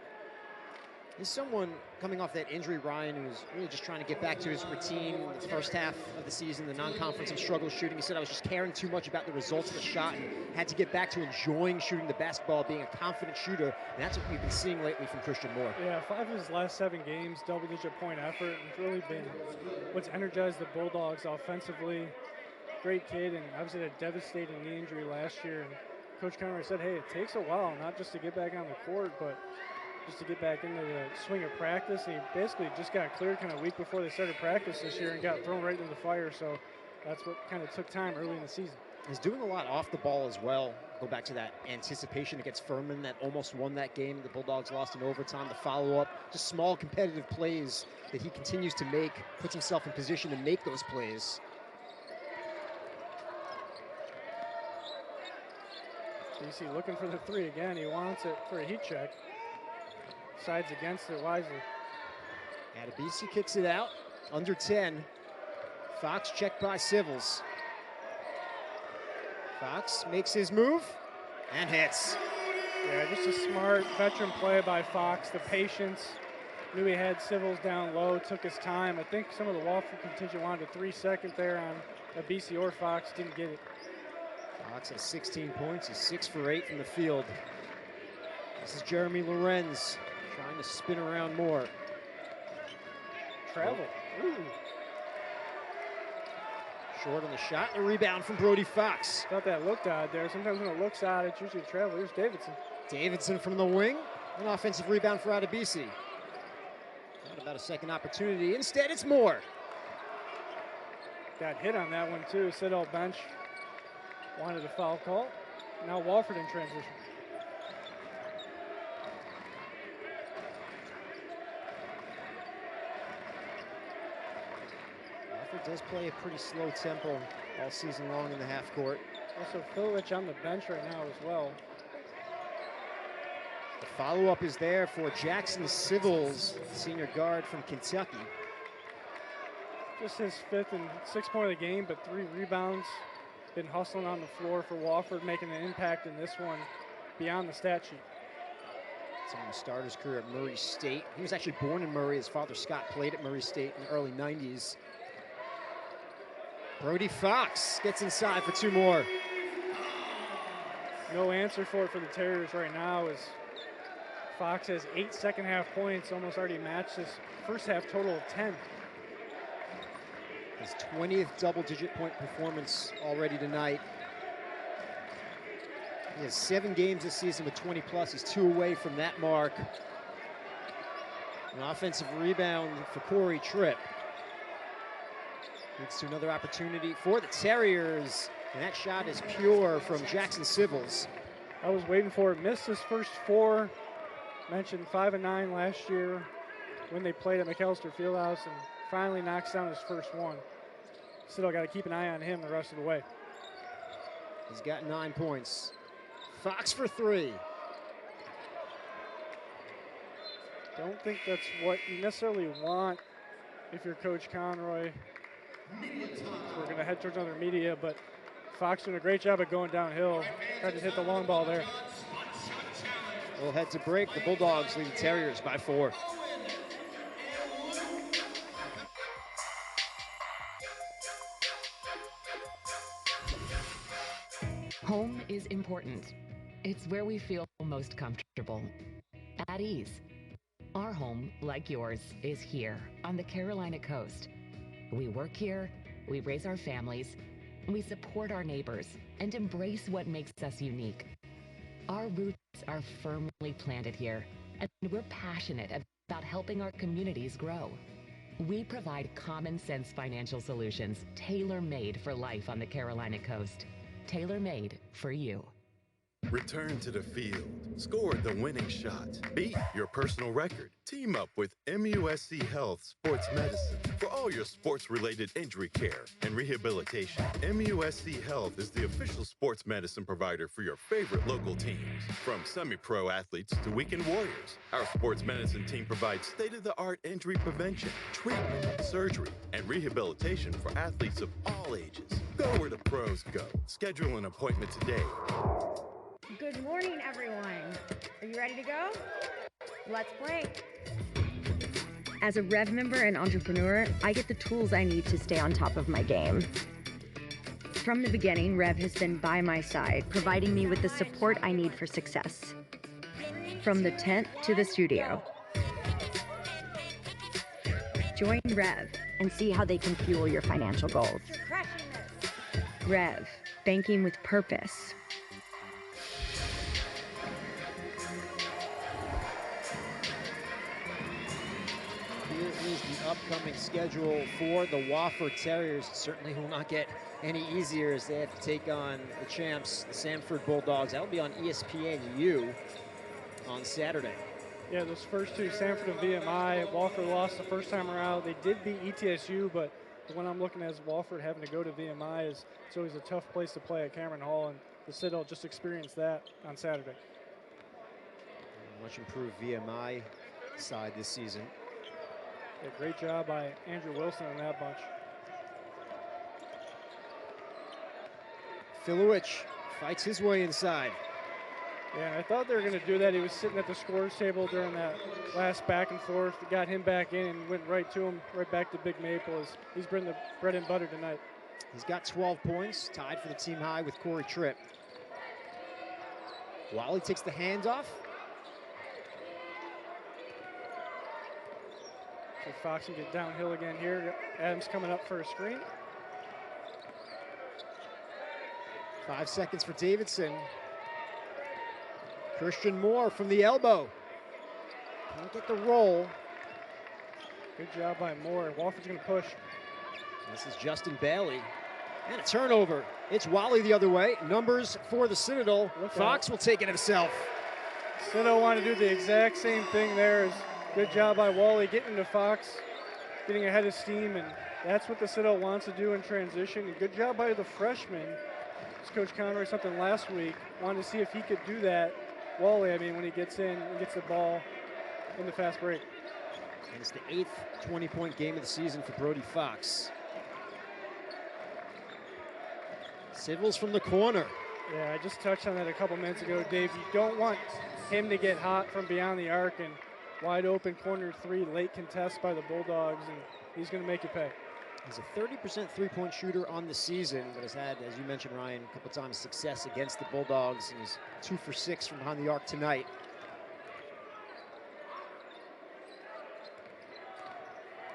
He's someone coming off that injury, Ryan, who's really just trying to get back to his routine in the first half of the season, the non-conference and struggle shooting. He said, I was just caring too much about the results of the shot and had to get back to enjoying shooting the basketball, being a confident shooter. And that's what we've been seeing lately from Christian Moore. Yeah, 5 of his last 7 games, double-digit point effort. It's really been what's energized the Bulldogs offensively. Great kid, and obviously had a devastating knee injury last year. And Coach Conroy said, hey, it takes a while, not just to get back on the court, but just to get back into the swing of practice. And he basically just got cleared kind of a week before they started practice this year and got thrown right into the fire. So that's what kind of took time early in the season. He's doing a lot off the ball as well. Go back to that anticipation against Furman that almost won that game. The Bulldogs lost in overtime. The follow-up, just small competitive plays that he continues to make, puts himself in position to make those plays. DC looking for the 3 again. He wants it for a heat check. Sides against it wisely. Adebisi kicks it out, under 10. Fox checked by Sivills. Fox makes his move and hits. Yeah, just a smart veteran play by Fox. The patience. Knew he had Sivills down low, took his time. I think some of the Wofford contingent wanted a 3-second there on a BC or Fox, didn't get it. Fox has 16 points. He's 6 for 8 from the field. This is Jeremy Lorenz trying to spin around more. Travel. Ooh. Short on the shot, and a rebound from Brody Fox. Thought that looked odd there. Sometimes when it looks odd, it's usually a travel. Here's Davidson. Davidson from the wing. An offensive rebound for Adebisi. Not about a second opportunity. Instead, it's Moore. Got hit on that one, too. Citadel bench wanted a foul call. Now Wofford in transition. Wofford does play a pretty slow tempo all season long in the half court. Also, Filovich on the bench right now as well. The follow-up is there for Jackson Sivills, senior guard from Kentucky. Just his 5th and 6th point of the game, but 3 rebounds. Been hustling on the floor for Wofford, making an impact in this one beyond the stat sheet. Someone who started his career at Murray State. He was actually born in Murray. His father, Scott, played at Murray State in the early 90s. Brody Fox gets inside for 2 more. No answer for it for the Terriers right now as Fox has 8 second half points, almost already matched his first half total of 10. His 20th double-digit point performance already tonight. He has 7 games this season with 20 plus. He's 2 away from that mark. An offensive rebound for Corey Tripp. Leads to another opportunity for the Terriers. And that shot is pure from Jackson Sivills. I was waiting for it. Missed his first 4. Mentioned 5 and 9 last year when they played at McAllister Fieldhouse, and finally knocks down his first one. Still got to keep an eye on him the rest of the way. He's got 9 points. Fox for 3. Don't think that's what you necessarily want if you're Coach Conroy. So we're going to head towards another media, but Fox doing a great job at going downhill. Tried to hit the long ball there. We'll head to break. The Bulldogs lead the Terriers by 4. Home is important. It's where we feel most comfortable, at ease. Our home, like yours, is here on the Carolina coast. We work here, we raise our families, we support our neighbors, and embrace what makes us unique. Our roots are firmly planted here, and we're passionate about helping our communities grow. We provide common sense financial solutions tailor-made for life on the Carolina coast. Tailor-made for you. Return to the field. Score the winning shot. Beat your personal record. Team up with MUSC Health Sports Medicine for all your sports-related injury care and rehabilitation. MUSC Health is the official sports medicine provider for your favorite local teams. From semi-pro athletes to weekend warriors, our sports medicine team provides state-of-the-art injury prevention, treatment, surgery, and rehabilitation for athletes of all ages. Go where the pros go. Schedule an appointment today. Good morning, everyone. Are you ready to go? Let's play. As a Rev member and entrepreneur, I get the tools I need to stay on top of my game. From the beginning, Rev has been by my side, providing me with the support I need for success. From the tent to the studio. Join Rev and see how they can fuel your financial goals. Rev, banking with purpose. Here is the upcoming schedule for the Wofford Terriers. It certainly will not get any easier as they have to take on the champs, the Sanford Bulldogs. That'll be on ESPNU on Saturday. Yeah, those first 2, Sanford and VMI. Wofford lost the first time around. They did beat ETSU, but the one I'm looking at is Wofford having to go to VMI. It's always a tough place to play at Cameron Hall, and the Citadel just experienced that on Saturday. Much improved VMI side this season. Yeah, great job by Andrew Wilson on that bunch. Filowich fights his way inside. Yeah, I thought they were going to do that. He was sitting at the scores table during that last back and forth. Got him back in and went right to him, right back to Big Maple. He's been the bread and butter tonight. He's got 12 points, tied for the team high with Corey Tripp. Wally takes the handoff. So Fox can get downhill again here. Adams coming up for a screen. 5 seconds for Davidson. Christian Moore from the elbow. Can't get the roll. Good job by Moore. Wofford's going to push. This is Justin Bailey. And a turnover. It's Wally the other way. Numbers for the Citadel. Fox will take it himself. Citadel want to do the exact same thing there. Good job by Wally getting to Fox, getting ahead of steam, and that's what the Citadel wants to do in transition. And good job by the freshman. As Coach Conroy something last week, wanted to see if he could do that. Wally, when he gets in and gets the ball in the fast break. And it's the 8th 20-point game of the season for Brody Fox. Sivills from the corner. Yeah, I just touched on that a couple minutes ago, Dave. You don't want him to get hot from beyond the arc, and wide open corner three, late contest by the Bulldogs, and he's going to make you pay. He's a 30% three-point shooter on the season, but has had, as you mentioned, Ryan, a couple times success against the Bulldogs, and he's 2 for 6 from behind the arc tonight.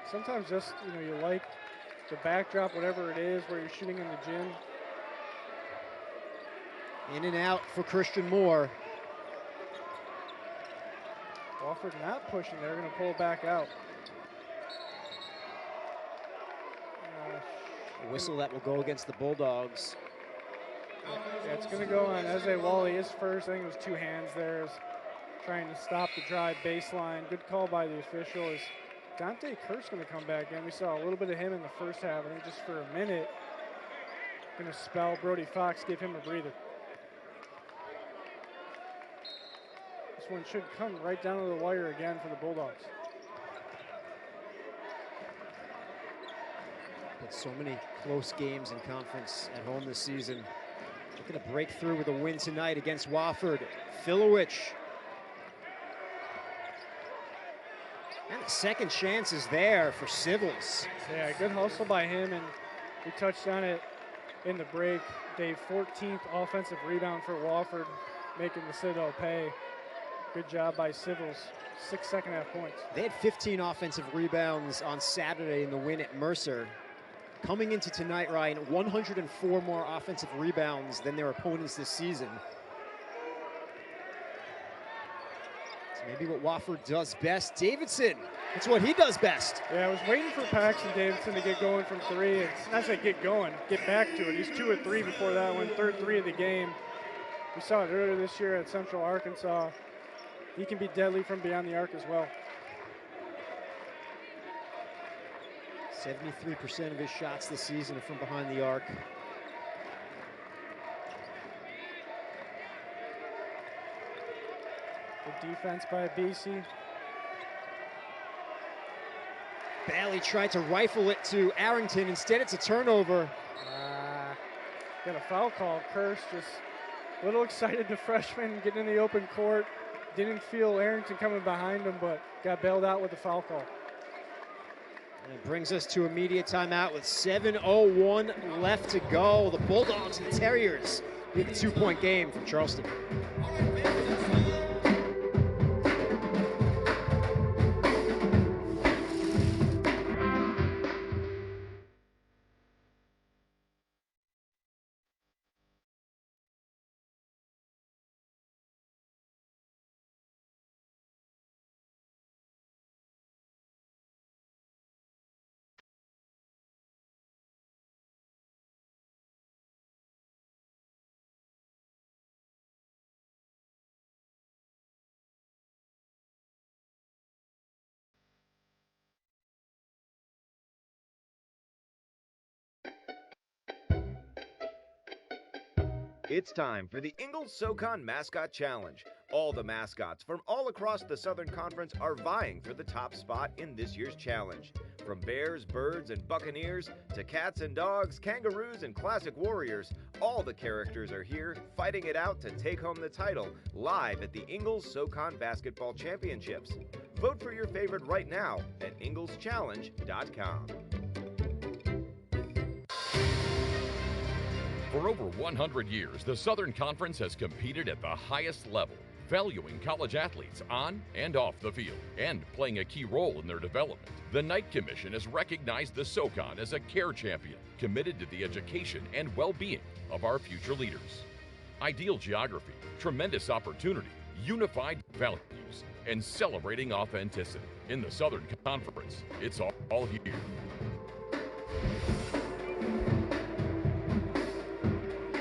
Sometimes just, you like the backdrop, whatever it is, where you're shooting in the gym. In and out for Christian Moore. Wofford not pushing. They're going to pull it back out. A whistle that will go against the Bulldogs. Yeah, it's going to go on Eze Wally. His first, I think it was 2 hands there, is trying to stop the drive baseline. Good call by the official. Is Dante Kurt's going to come back in. We saw a little bit of him in the first half. I think just for a minute. Going to spell Brody Fox, give him a breather. This one should come right down to the wire again for the Bulldogs. Had so many close games in conference at home this season. Looking to break through with a win tonight against Wofford. Filowich. And the second chance is there for Sivills. Yeah, good hustle by him, and we touched on it in the break. Dave, 14th offensive rebound for Wofford, making the Citadel pay. Good job by Sivills. 6 second-half points. They had 15 offensive rebounds on Saturday in the win at Mercer. Coming into tonight, Ryan, 104 more offensive rebounds than their opponents this season. It's maybe what Wofford does best. Davidson, it's what he does best. Yeah, I was waiting for Paxton Davidson to get going from 3. It's not say get going, get back to it. He's 2 of 3 before that one, third 3 of the game. We saw it earlier this year at Central Arkansas. He can be deadly from beyond the arc as well. 73% of his shots this season are from behind the arc. Good defense by BC. Bailey tried to rifle it to Arrington. Instead, it's a turnover. Got a foul call. Curse just a little excited, the freshman getting in the open court. Didn't feel Arrington coming behind him, but got bailed out with the foul call. And it brings us to immediate timeout with 7:01 left to go. The Bulldogs and the Terriers with a 2-point game from Charleston. It's time for the Ingalls SoCon Mascot Challenge. All the mascots from all across the Southern Conference are vying for the top spot in this year's challenge. From bears, birds, and buccaneers to cats and dogs, kangaroos, and classic warriors, All the characters are here fighting it out to take home the title live at the Ingalls SoCon Basketball Championships. Vote for your favorite right now at ingalls.challenge.com. For over 100 years, the Southern Conference has competed at the highest level, valuing college athletes on and off the field, and playing a key role in their development. The Knight Commission has recognized the SoCon as a care champion, committed to the education and well-being of our future leaders. Ideal geography, tremendous opportunity, unified values, and celebrating authenticity. In the Southern Conference, it's all here.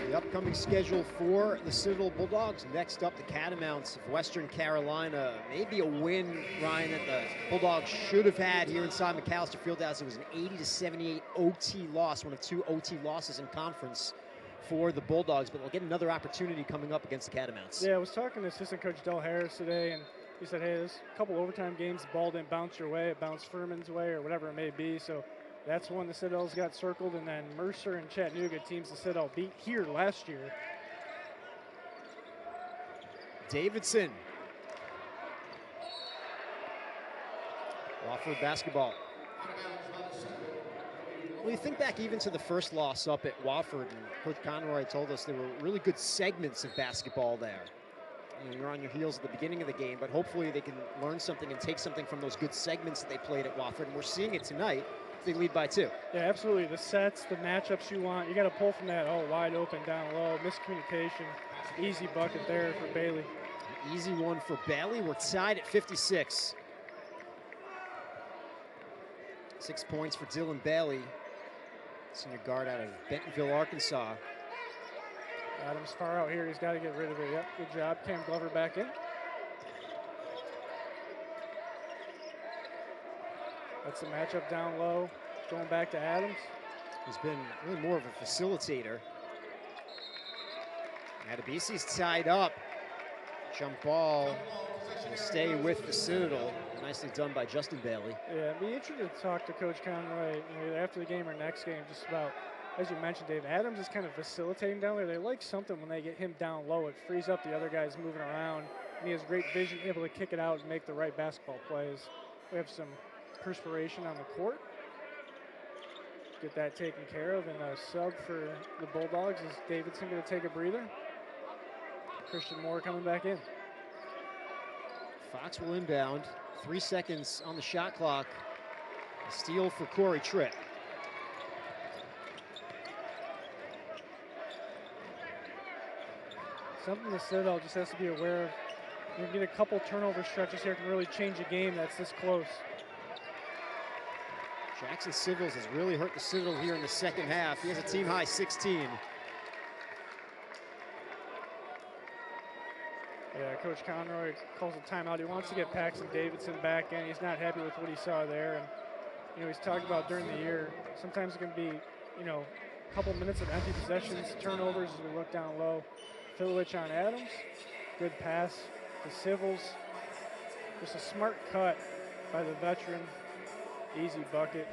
The upcoming schedule for the Citadel Bulldogs. Next up, the Catamounts of Western Carolina. Maybe a win, Ryan, that the Bulldogs should have had here inside McAllister Fieldhouse. It was an 80-78 OT loss, one of 2 OT losses in conference for the Bulldogs, but they'll get another opportunity coming up against the Catamounts. Yeah, I was talking to assistant coach Del Harris today, and he said, hey, there's a couple overtime games, the ball didn't bounce your way, it bounced Furman's way, or whatever it may be, so that's one the Citadel's got circled, and then Mercer and Chattanooga, teams the Citadel beat here last year. Davidson. Wofford basketball. Well, you think back even to the first loss up at Wofford, and Coach Conroy told us there were really good segments of basketball there. You're on your heels at the beginning of the game, but hopefully they can learn something and take something from those good segments that they played at Wofford, and we're seeing it tonight. They lead by 2. Yeah, absolutely. The sets, the matchups you want, you got to pull from that. Oh, wide open, down low, miscommunication. Easy bucket there for Bailey. An easy one for Bailey. We're tied at 56. 6 points for Dylan Bailey, senior guard out of Bentonville, Arkansas. Adams far out here. He's got to get rid of it. Yep, good job. Cam Glover back in. That's the matchup down low. Going back to Adams. He's been really more of a facilitator. Adebisi's tied up. Jump ball will stay with the Citadel. Nicely done by Justin Bailey. Yeah, it'd be interesting to talk to Coach Conroy after the game or next game just about, as you mentioned, Dave, Adams is kind of facilitating down there. They like something when they get him down low. It frees up the other guys moving around. And he has great vision, able to kick it out and make the right basketball plays. We have some perspiration on the court. Get that taken care of, and a sub for the Bulldogs. Is Davidson going to take a breather? Christian Moore coming back in. Fox will inbound. 3 seconds on the shot clock. A steal for Corey Tripp. Something the Citadel just has to be aware of. You get a couple turnover stretches here can really change a game that's this close. Jackson Sivills has really hurt the Citadel here in the second half. He has a team high 16. Yeah, Coach Conroy calls a timeout. He wants to get Paxton Davidson back in. He's not happy with what he saw there. And, he's talked about during the year, sometimes it can be, a couple minutes of empty possessions, turnovers as we look down low. Filowich on Adams. Good pass to Sivills. Just a smart cut by the veteran. Easy bucket.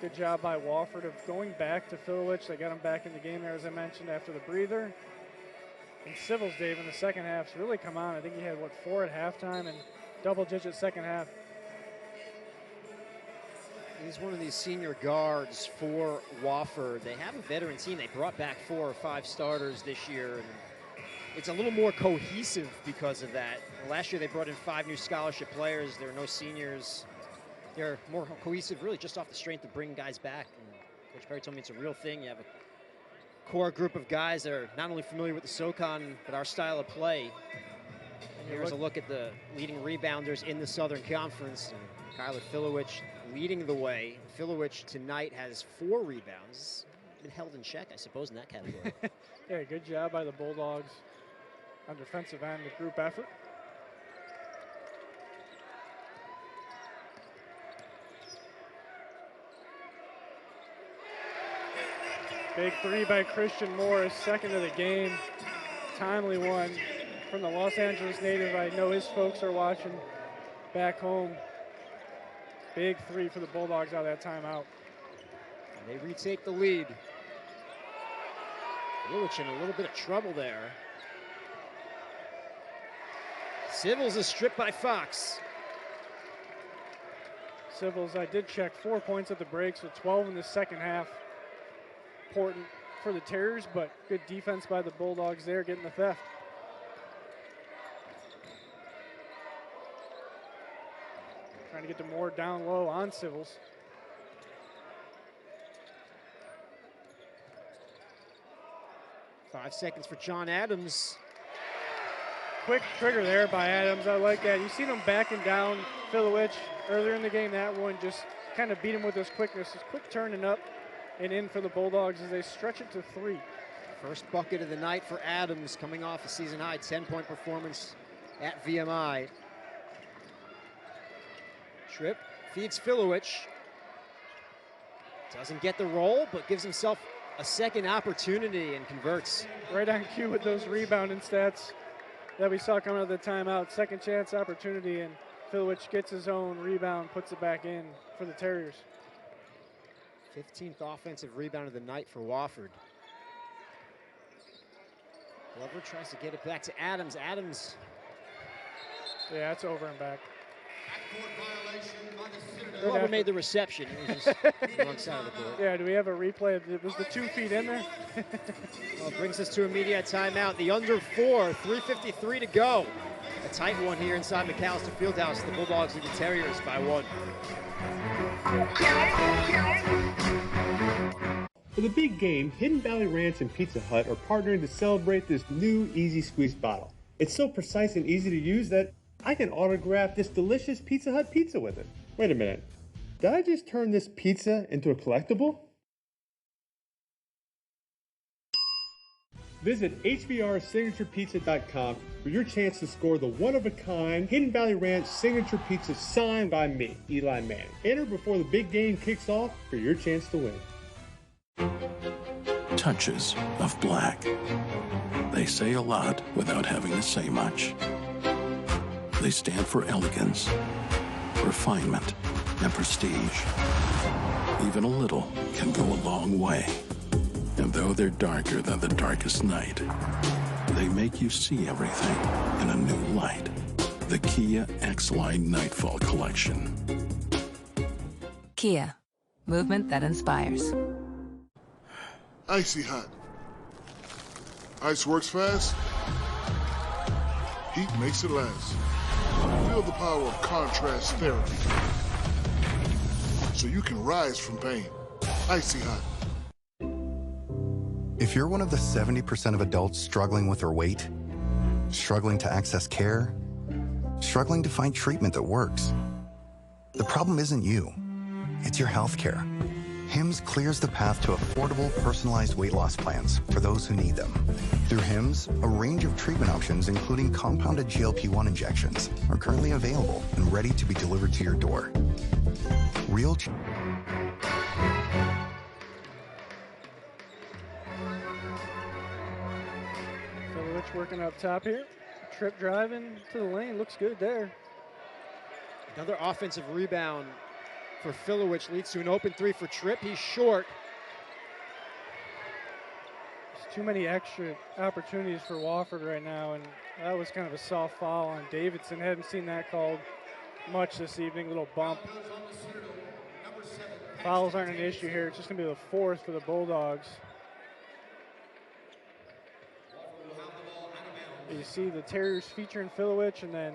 Good job by Wofford of going back to Filowich. They got him back in the game there, as I mentioned, after the breather. And Sivills, Dave, in the second half, has really come on. I think he had, 4 at halftime and double-digit second half. He's one of these senior guards for Wofford. They have a veteran team. They brought back 4 or 5 starters this year, and it's a little more cohesive because of that. Last year they brought in 5 new scholarship players. There are no seniors. They're more cohesive, really, just off the strength of bringing guys back. And Coach Perry told me it's a real thing. You have a core group of guys that are not only familiar with the SoCon, but our style of play. And here's a look at the leading rebounders in the Southern Conference. And Kyler Filowich leading the way. Filowich tonight has 4 rebounds. Been held in check, I suppose, in that category. Yeah, good job by the Bulldogs on defensive end, the group effort. Big 3 by Christian Morris, second of the game. Timely one from the Los Angeles native. I know his folks are watching back home. Big 3 for the Bulldogs out of that timeout. They retake the lead. Filovich in a little bit of trouble there. Sivills is stripped by Fox. Sivills, I did check, 4 points at the break, so 12 in the second half. Important for the Terriers, but good defense by the Bulldogs there, getting the theft. Trying to get to Moore down low on Sivills. Five seconds for John Adams. Quick trigger there by Adams. I like that. You seen him backing down Filovich earlier in the game. That one just kind of beat him with his quickness. His quick turning up and in for the Bulldogs as they stretch it to 3. First bucket of the night for Adams, coming off a season-high 10-point performance at VMI. Tripp feeds Filovich. Doesn't get the roll, but gives himself a second opportunity and converts. Right on cue with those rebounding stats that we saw coming out of the timeout. Second chance opportunity, and Filovich gets his own rebound, puts it back in for the Terriers. 15th offensive rebound of the night for Wofford. Glover tries to get it back to Adams. Adams. Yeah, it's over and back. Glover made the reception. He was just wrong side of the court. Yeah, do we have a replay? Was the 2 feet in there? Well, it brings us to immediate timeout. The under 4, 3:53 to go. A tight one here inside McAllister Fieldhouse. The Bulldogs lead the Terriers by 1. For the big game, Hidden Valley Ranch and Pizza Hut are partnering to celebrate this new Easy Squeeze bottle. It's so precise and easy to use that I can autograph this delicious Pizza Hut pizza with it. Wait a minute. Did I just turn this pizza into a collectible? Visit HVRSignaturePizza.com for your chance to score the one-of-a-kind Hidden Valley Ranch signature pizza signed by me, Eli Manning. Enter before the big game kicks off for your chance to win. Touches of black. They say a lot without having to say much. They stand for elegance, refinement, and prestige. Even a little can go a long way. And though they're darker than the darkest night, they make you see everything in a new light. The Kia X-Line Nightfall Collection. Kia, movement that inspires. Icy hot. Ice works fast. Heat makes it last. Feel the power of contrast therapy, so you can rise from pain. Icy hot. If you're one of the 70% of adults struggling with their weight, struggling to access care, struggling to find treatment that works, the problem isn't you, it's your health care. HIMSS clears the path to affordable, personalized weight loss plans for those who need them. Through HIMSS, a range of treatment options, including compounded GLP-1 injections, are currently available and ready to be delivered to your door. Filovich working up top here. Tripp driving to the lane, looks good there. Another offensive rebound for Filovich leads to an open 3 for Tripp. He's short. There's too many extra opportunities for Wofford right now, and that was kind of a soft foul on Davidson. Haven't seen that called much this evening, little bump. Fouls aren't an issue here. It's just going to be the 4th for the Bulldogs. You see the Terriers featuring Filovich, and then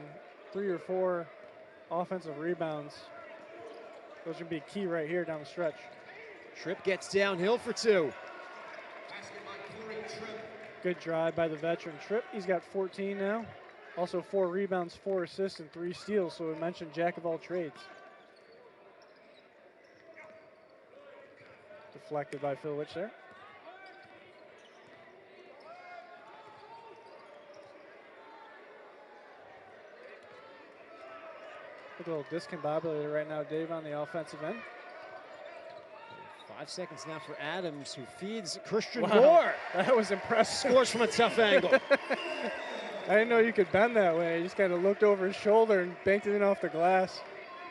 3 or 4 offensive rebounds. Those are going to be key right here down the stretch. Tripp gets downhill for 2. Good drive by the veteran Tripp. He's got 14 now. Also 4 rebounds, 4 assists, and 3 steals. So we mentioned jack of all trades. Deflected by Filovich there. Look a little discombobulated right now, Dave, on the offensive end. 5 seconds now for Adams, who feeds Christian Wow, Moore. that was impressive. Scores from a tough angle. I didn't know you could bend that way. He just kind of looked over his shoulder and banked it in off the glass.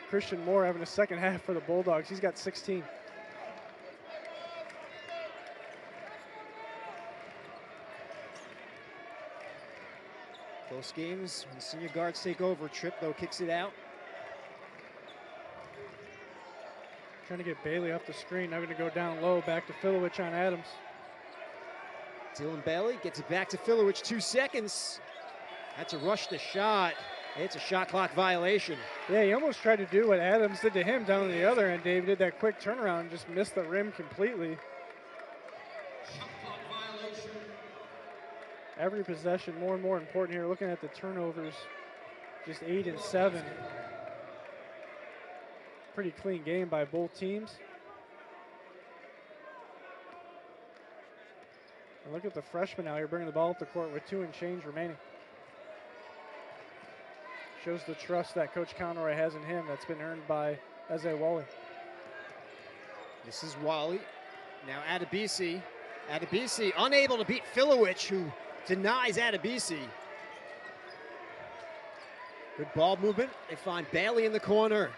Christian Moore having a second half for the Bulldogs. He's got 16. Most games, when senior guards take over, Tripp, though, kicks it out. Trying to get Bailey off the screen. Now going to go down low, back to Filowich on Adams. Dylan Bailey gets it back to Filowich, 2 seconds. That's a rush the shot. It's a shot clock violation. Yeah, he almost tried to do what Adams did to him down on the other end. Dave did that quick turnaround and just missed the rim completely. Every possession more and more important here. Looking at the turnovers, just 8 and 7. Pretty clean game by both teams. And look at the freshman now here bringing the ball up the court with 2 and change remaining. Shows the trust that Coach Conroy has in him that's been earned by Eze Wally. This is Wally. Now Adebisi. Adebisi unable to beat Filowich, who denies Adebisi. Good ball movement. They find Bailey in the corner.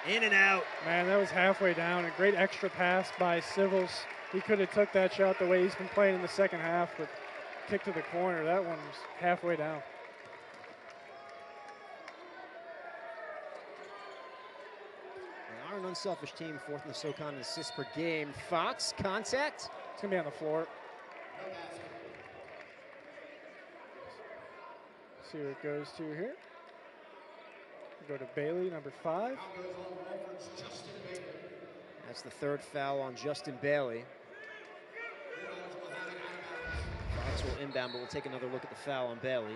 In and out. Man, that was halfway down. A great extra pass by Sivills. He could have took that shot the way he's been playing in the second half, but kick to the corner. That one was halfway down. They are an unselfish team, 4th in the SoCon in assists per game. Fox, contact. It's going to be on the floor. See what it goes to here. Go to Bailey, number 5. That's the 3rd foul on Justin Bailey. Fox will inbound, but we'll take another look at the foul on Bailey.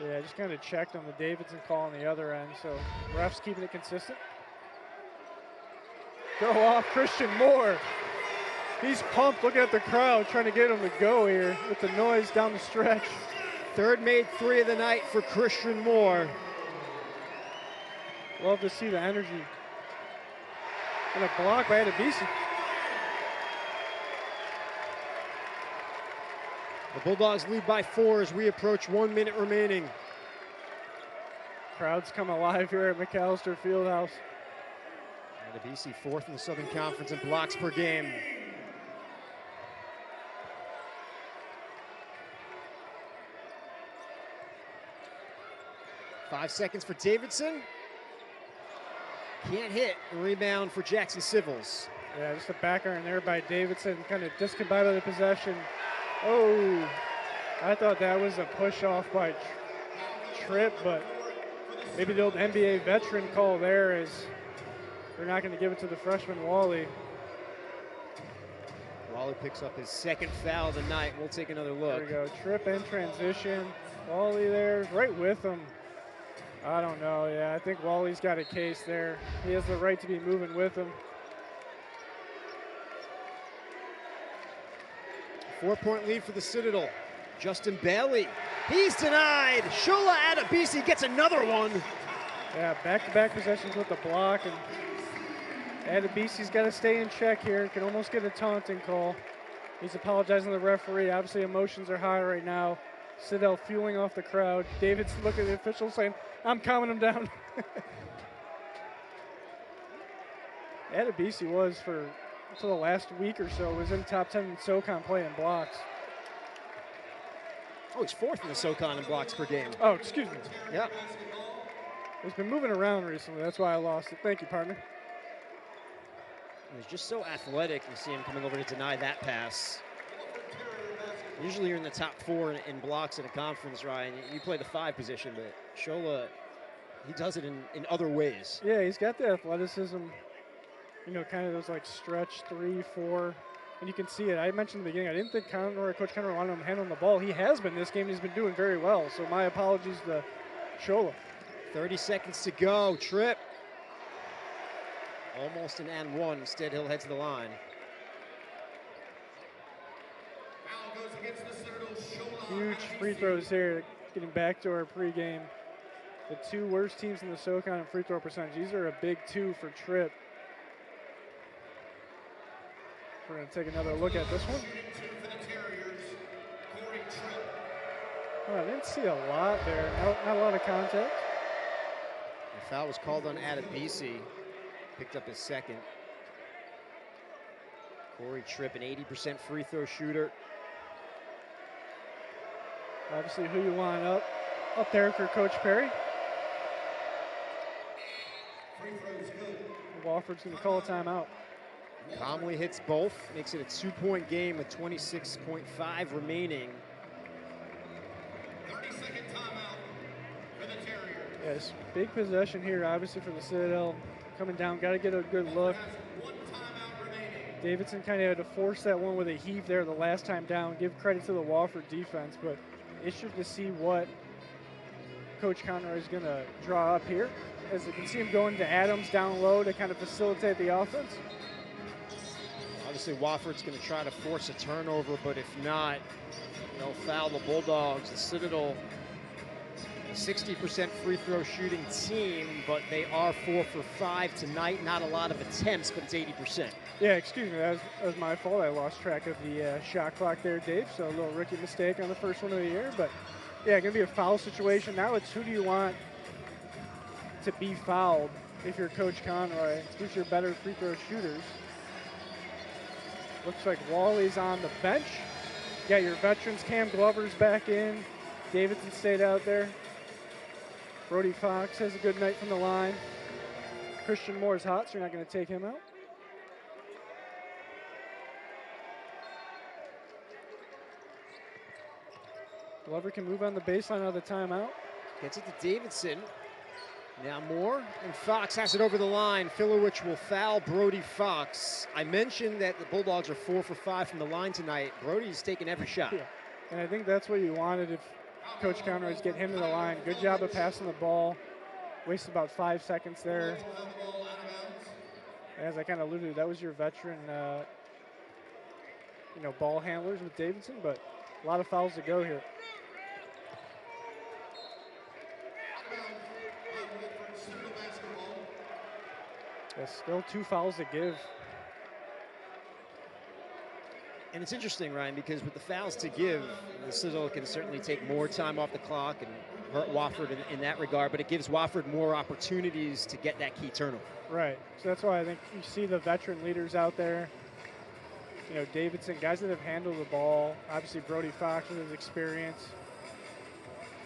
Yeah, I just kind of checked on the Davidson call on the other end, so refs keeping it consistent. Go off Christian Moore. He's pumped, looking at the crowd, trying to get him to go here with the noise down the stretch. 3rd made 3 of the night for Christian Moore. Love to see the energy. And a block by Adebisi. The Bulldogs lead by 4 as we approach 1 minute remaining. Crowds come alive here at McAllister Fieldhouse. Adebisi 4th in the Southern Conference in blocks per game. Five seconds for Davidson. Can't hit. A rebound for Jackson Sivills. Yeah, just a back iron there by Davidson, kind of discombobulated the possession. Oh, I thought that was a push off by Tripp, but maybe the old NBA veteran call there is they're not going to give it to the freshman Wally. Wally picks up his 2nd foul of the night. We'll take another look. There we go. Tripp in transition. Wally there, right with him. I don't know. Yeah, I think Wally's got a case there. He has the right to be moving with him. 4-point lead for the Citadel. Justin Bailey. He's denied. Shola Adebisi gets another one. Yeah, back-to-back possessions with the block, and Adebisi's got to stay in check here. Can almost get a taunting call. He's apologizing to the referee. Obviously, emotions are high right now. Citadel fueling off the crowd. David's looking at the officials saying, I'm calming him down. Adebisi was for the last week or so, was in top 10 in SoCon playing blocks. Oh, he's 4th in the SoCon in blocks per game. Oh, excuse me. Yeah. He's been moving around recently. That's why I lost it. Thank you, partner. He's just so athletic. You see him coming over to deny that pass. Usually you're in the top 4 in blocks in a conference, Ryan. You play the 5 position, but Shola, he does it in other ways. Yeah, he's got the athleticism, you know, kind of those like stretch 3, 4, and you can see it. I mentioned in the beginning, I didn't think Coach Conroy wanted him handling the ball. He has been this game. He's been doing very well, so my apologies to Shola. 30 seconds to go. Tripp. Almost an and one. Instead, he'll head to the line. Huge free throws here, getting back to our pregame. The 2 worst teams in the SoCon in free throw percentage. These are a big 2 for Tripp. We're going to take another look at this one. Oh, I didn't see a lot there. Not a lot of contact. The foul was called on Adebisi. Picked up his 2nd. Corey Tripp, an 80% free throw shooter. Obviously who you line up. up there for Coach Perry. Wofford's going to call a timeout. Comley hits both, makes it a 2-point game with 26.5 remaining. 30-second timeout for the Terriers. Yes, big possession here, obviously, for the Citadel. Coming down, got to get a good look. Davidson kind of had to force that one with a heave there the last time down. Give credit to the Wofford defense, but interested to see what Coach Conroy is going to draw up here. As you can see him going to Adams down low to kind of facilitate the offense. Obviously, Wofford's going to try to force a turnover, but if not, they'll foul the Bulldogs. The Citadel, a 60% free throw shooting team, but they are 4 for 5 tonight. Not a lot of attempts, but it's 80%. Yeah, excuse me, that was my fault. I lost track of the shot clock there, Dave, so a little rookie mistake on the first one of the year. But yeah, going to be a foul situation. Now it's who do you want to be fouled if you're Coach Conroy? Who's your better free throw shooters? Looks like Wally's on the bench. You got your veterans. Cam Glover's back in. Davidson stayed out there. Brody Fox has a good night from the line. Christian Moore's hot, so you're not going to take him out. Glover can move on the baseline out of the timeout. Gets it to Davidson. Now Moore, and Fox has it over the line. Filowich will foul Brody Fox. I mentioned that the Bulldogs are 4 for 5 from the line tonight. Brody's taking every shot. Yeah. And I think that's what you wanted if Coach Conroy's get him to the line. Good job of passing the ball. Wasted about 5 seconds there. As I kind of alluded to, that was your veteran, ball handlers with Davidson, but a lot of fouls to go here. There's still 2 fouls to give. And it's interesting, Ryan, because with the fouls to give, the Citadel can certainly take more time off the clock and hurt Wofford in that regard, but it gives Wofford more opportunities to get that key turnover. Right. So that's why I think you see the veteran leaders out there. Davidson, guys that have handled the ball. Obviously, Brody Fox with his experience.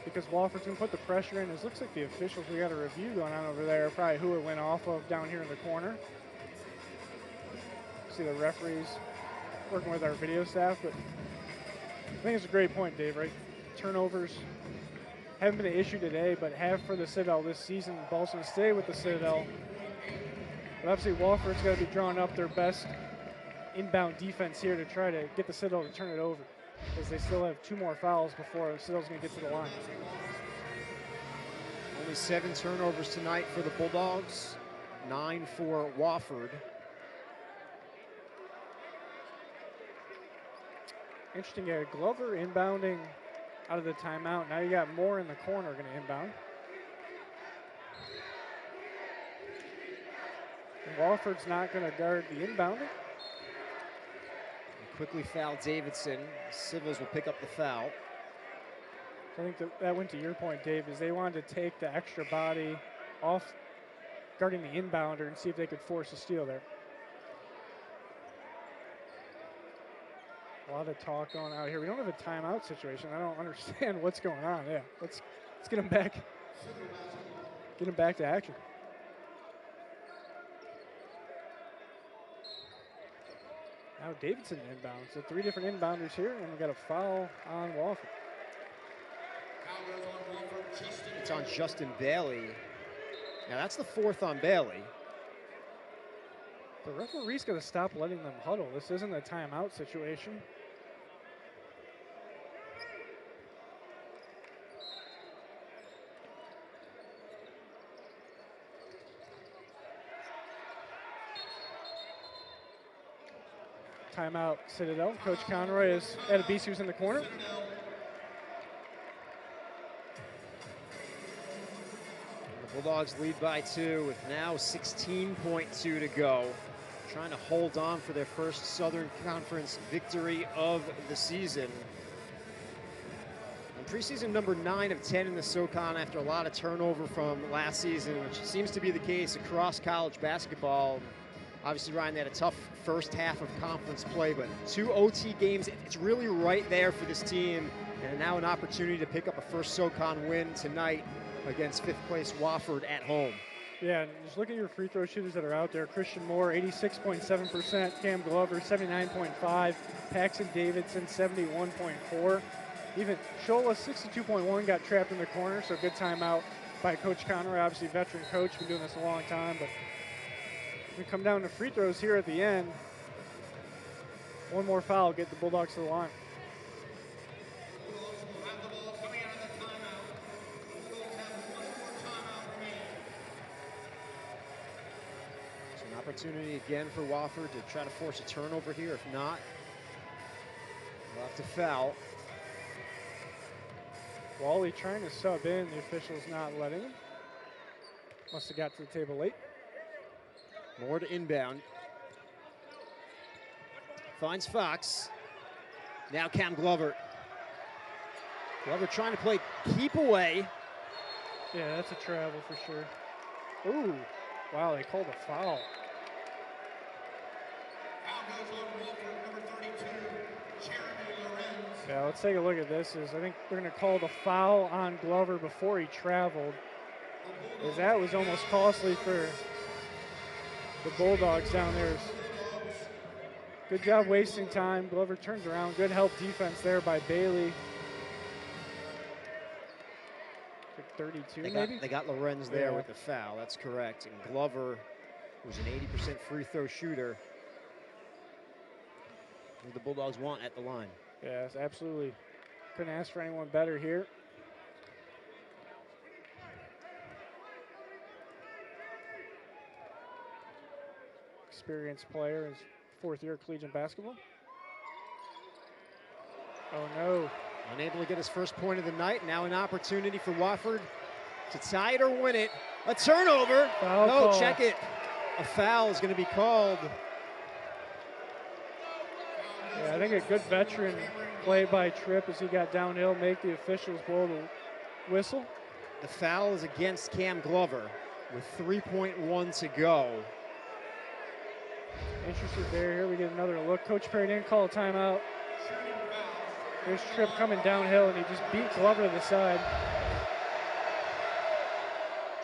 Because Wofford's going to put the pressure in. It looks like the officials, we got a review going on over there, probably who it went off of down here in the corner. See the referees working with our video staff, but I think it's a great point, Dave, right? Turnovers haven't been an issue today, but have for the Citadel this season. Ball's going to stay with the Citadel. But obviously, Wofford's got to be drawing up their best inbound defense here to try to get the Citadel to turn it over, as they still have 2 more fouls before the Citadel's going to get to the line. Only 7 turnovers tonight for the Bulldogs, 9 for Wofford. Interesting, Glover inbounding out of the timeout. Now you got Moore in the corner going to inbound. And Wofford's not going to guard the inbounder. Quickly foul Davidson. Sivills will pick up the foul. I think that went to your point, Dave, is they wanted to take the extra body off guarding the inbounder and see if they could force a steal there. A lot of talk going out here. We don't have a timeout situation. I don't understand what's going on. Yeah, let's get them back. Get them back to action. Now Davidson inbounds. So 3 different inbounders here, and we got a foul on Wofford. It's on Justin Bailey. Now that's the 4th on Bailey. The referee's got to stop letting them huddle. This isn't a timeout situation. Timeout, Citadel. Coach Conroy is at Abisu in the corner. The Bulldogs lead by 2 with now 16.2 to go. Trying to hold on for their first Southern Conference victory of the season. And preseason number 9 of 10 in the SoCon after a lot of turnover from last season, which seems to be the case across college basketball. Obviously, Ryan, they had a tough first half of conference play, but 2 OT games. It's really right there for this team And now an opportunity to pick up a first SoCon win tonight against 5th place Wofford at home. Yeah, and just look at your free throw shooters that are out there. Christian Moore, 86.7%. Cam Glover, 79.5%. Paxton Davidson, 71.4%. Even Shola, 62.1%, got trapped in the corner, so good timeout by Coach Conroy, obviously veteran coach, been doing this a long time. But we come down to free throws here at the end. One more foul, get the Bulldogs to the line. Opportunity again for Wofford to try to force a turnover here. If not, they'll have to foul. Wally trying to sub in, the official's not letting him. Must have got to the table late. More to inbound. Finds Fox. Now Cam Glover. Glover trying to play keep away. Yeah, that's a travel for sure. Ooh, wow, they called a foul. Yeah, let's take a look at this. I think they're going to call the foul on Glover before he traveled. As that was almost costly for the Bulldogs down there. Good job wasting time. Glover turns around. Good help defense there by Bailey. 32 maybe? They got Lorenz there with the foul. That's correct. And Glover, who's an 80% free throw shooter, who the Bulldogs want at the line. Yes, absolutely. Couldn't ask for anyone better here. Experienced player, his 4th year of collegiate basketball. Oh no. Unable to get his first point of the night. Now an opportunity for Wofford to tie it or win it. A turnover. Foul no, call. Check it. A foul is going to be called. Yeah, I think a good veteran play by Tripp as he got downhill, make the officials blow the whistle. The foul is against Cam Glover with 3.1 to go. Interested there. Here we get another look. Coach Perry didn't call a timeout. There's Tripp coming downhill, and he just beat Glover to the side.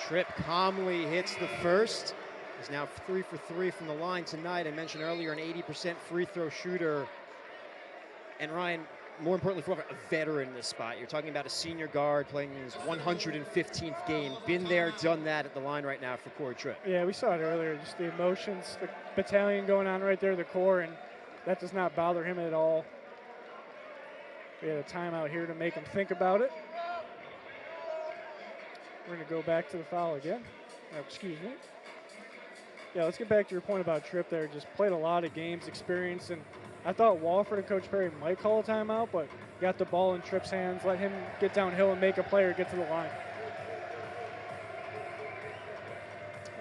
Tripp calmly hits the first. He's now 3 for 3 from the line tonight. I mentioned earlier an 80% free throw shooter. And Ryan, more importantly for a veteran in this spot. You're talking about a senior guard playing his 115th game. Been there, done that at the line right now for Corey Tripp. Yeah, we saw it earlier, just the emotions, the battalion going on right there, the core, and that does not bother him at all. We had a timeout here to make him think about it. We're going to go back to the foul again. Oh, excuse me. Yeah, let's get back to your point about Tripp there. Just played a lot of games, experience, and I thought Wofford and Coach Perry might call a timeout, but got the ball in Tripp's hands, let him get downhill and make a play or get to the line.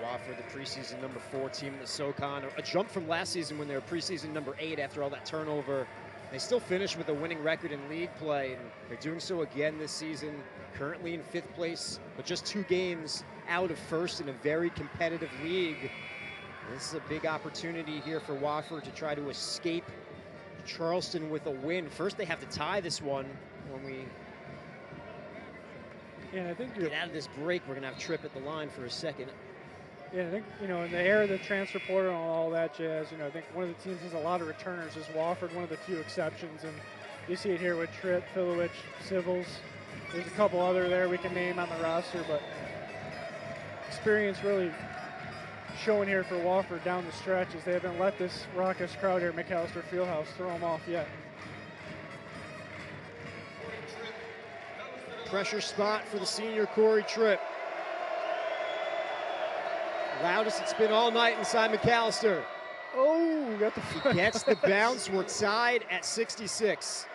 Wofford, the preseason number 4 team in the SoCon. A jump from last season when they were preseason number 8 after all that turnover. They still finished with a winning record in league play, and they're doing so again this season. Currently in 5th place, but just 2 games out of first in a very competitive league. This is a big opportunity here for Wofford to try to escape Charleston with a win. First, they have to tie this one when we I think get out of this break. We're going to have Tripp at the line for a second. Yeah, I think, in the era of the transfer portal and all that jazz, I think one of the teams has a lot of returners is Wofford, one of the few exceptions. And you see it here with Tripp, Filowich, Sivills. There's a couple other there we can name on the roster, but experience really showing here for Wofford down the stretch as they haven't let this raucous crowd here at McAllister Fieldhouse throw them off yet. Pressure spot for the senior Corey Tripp. Loudest it's been all night inside McAllister. Oh, got the gets the bounce. We're tied at 66.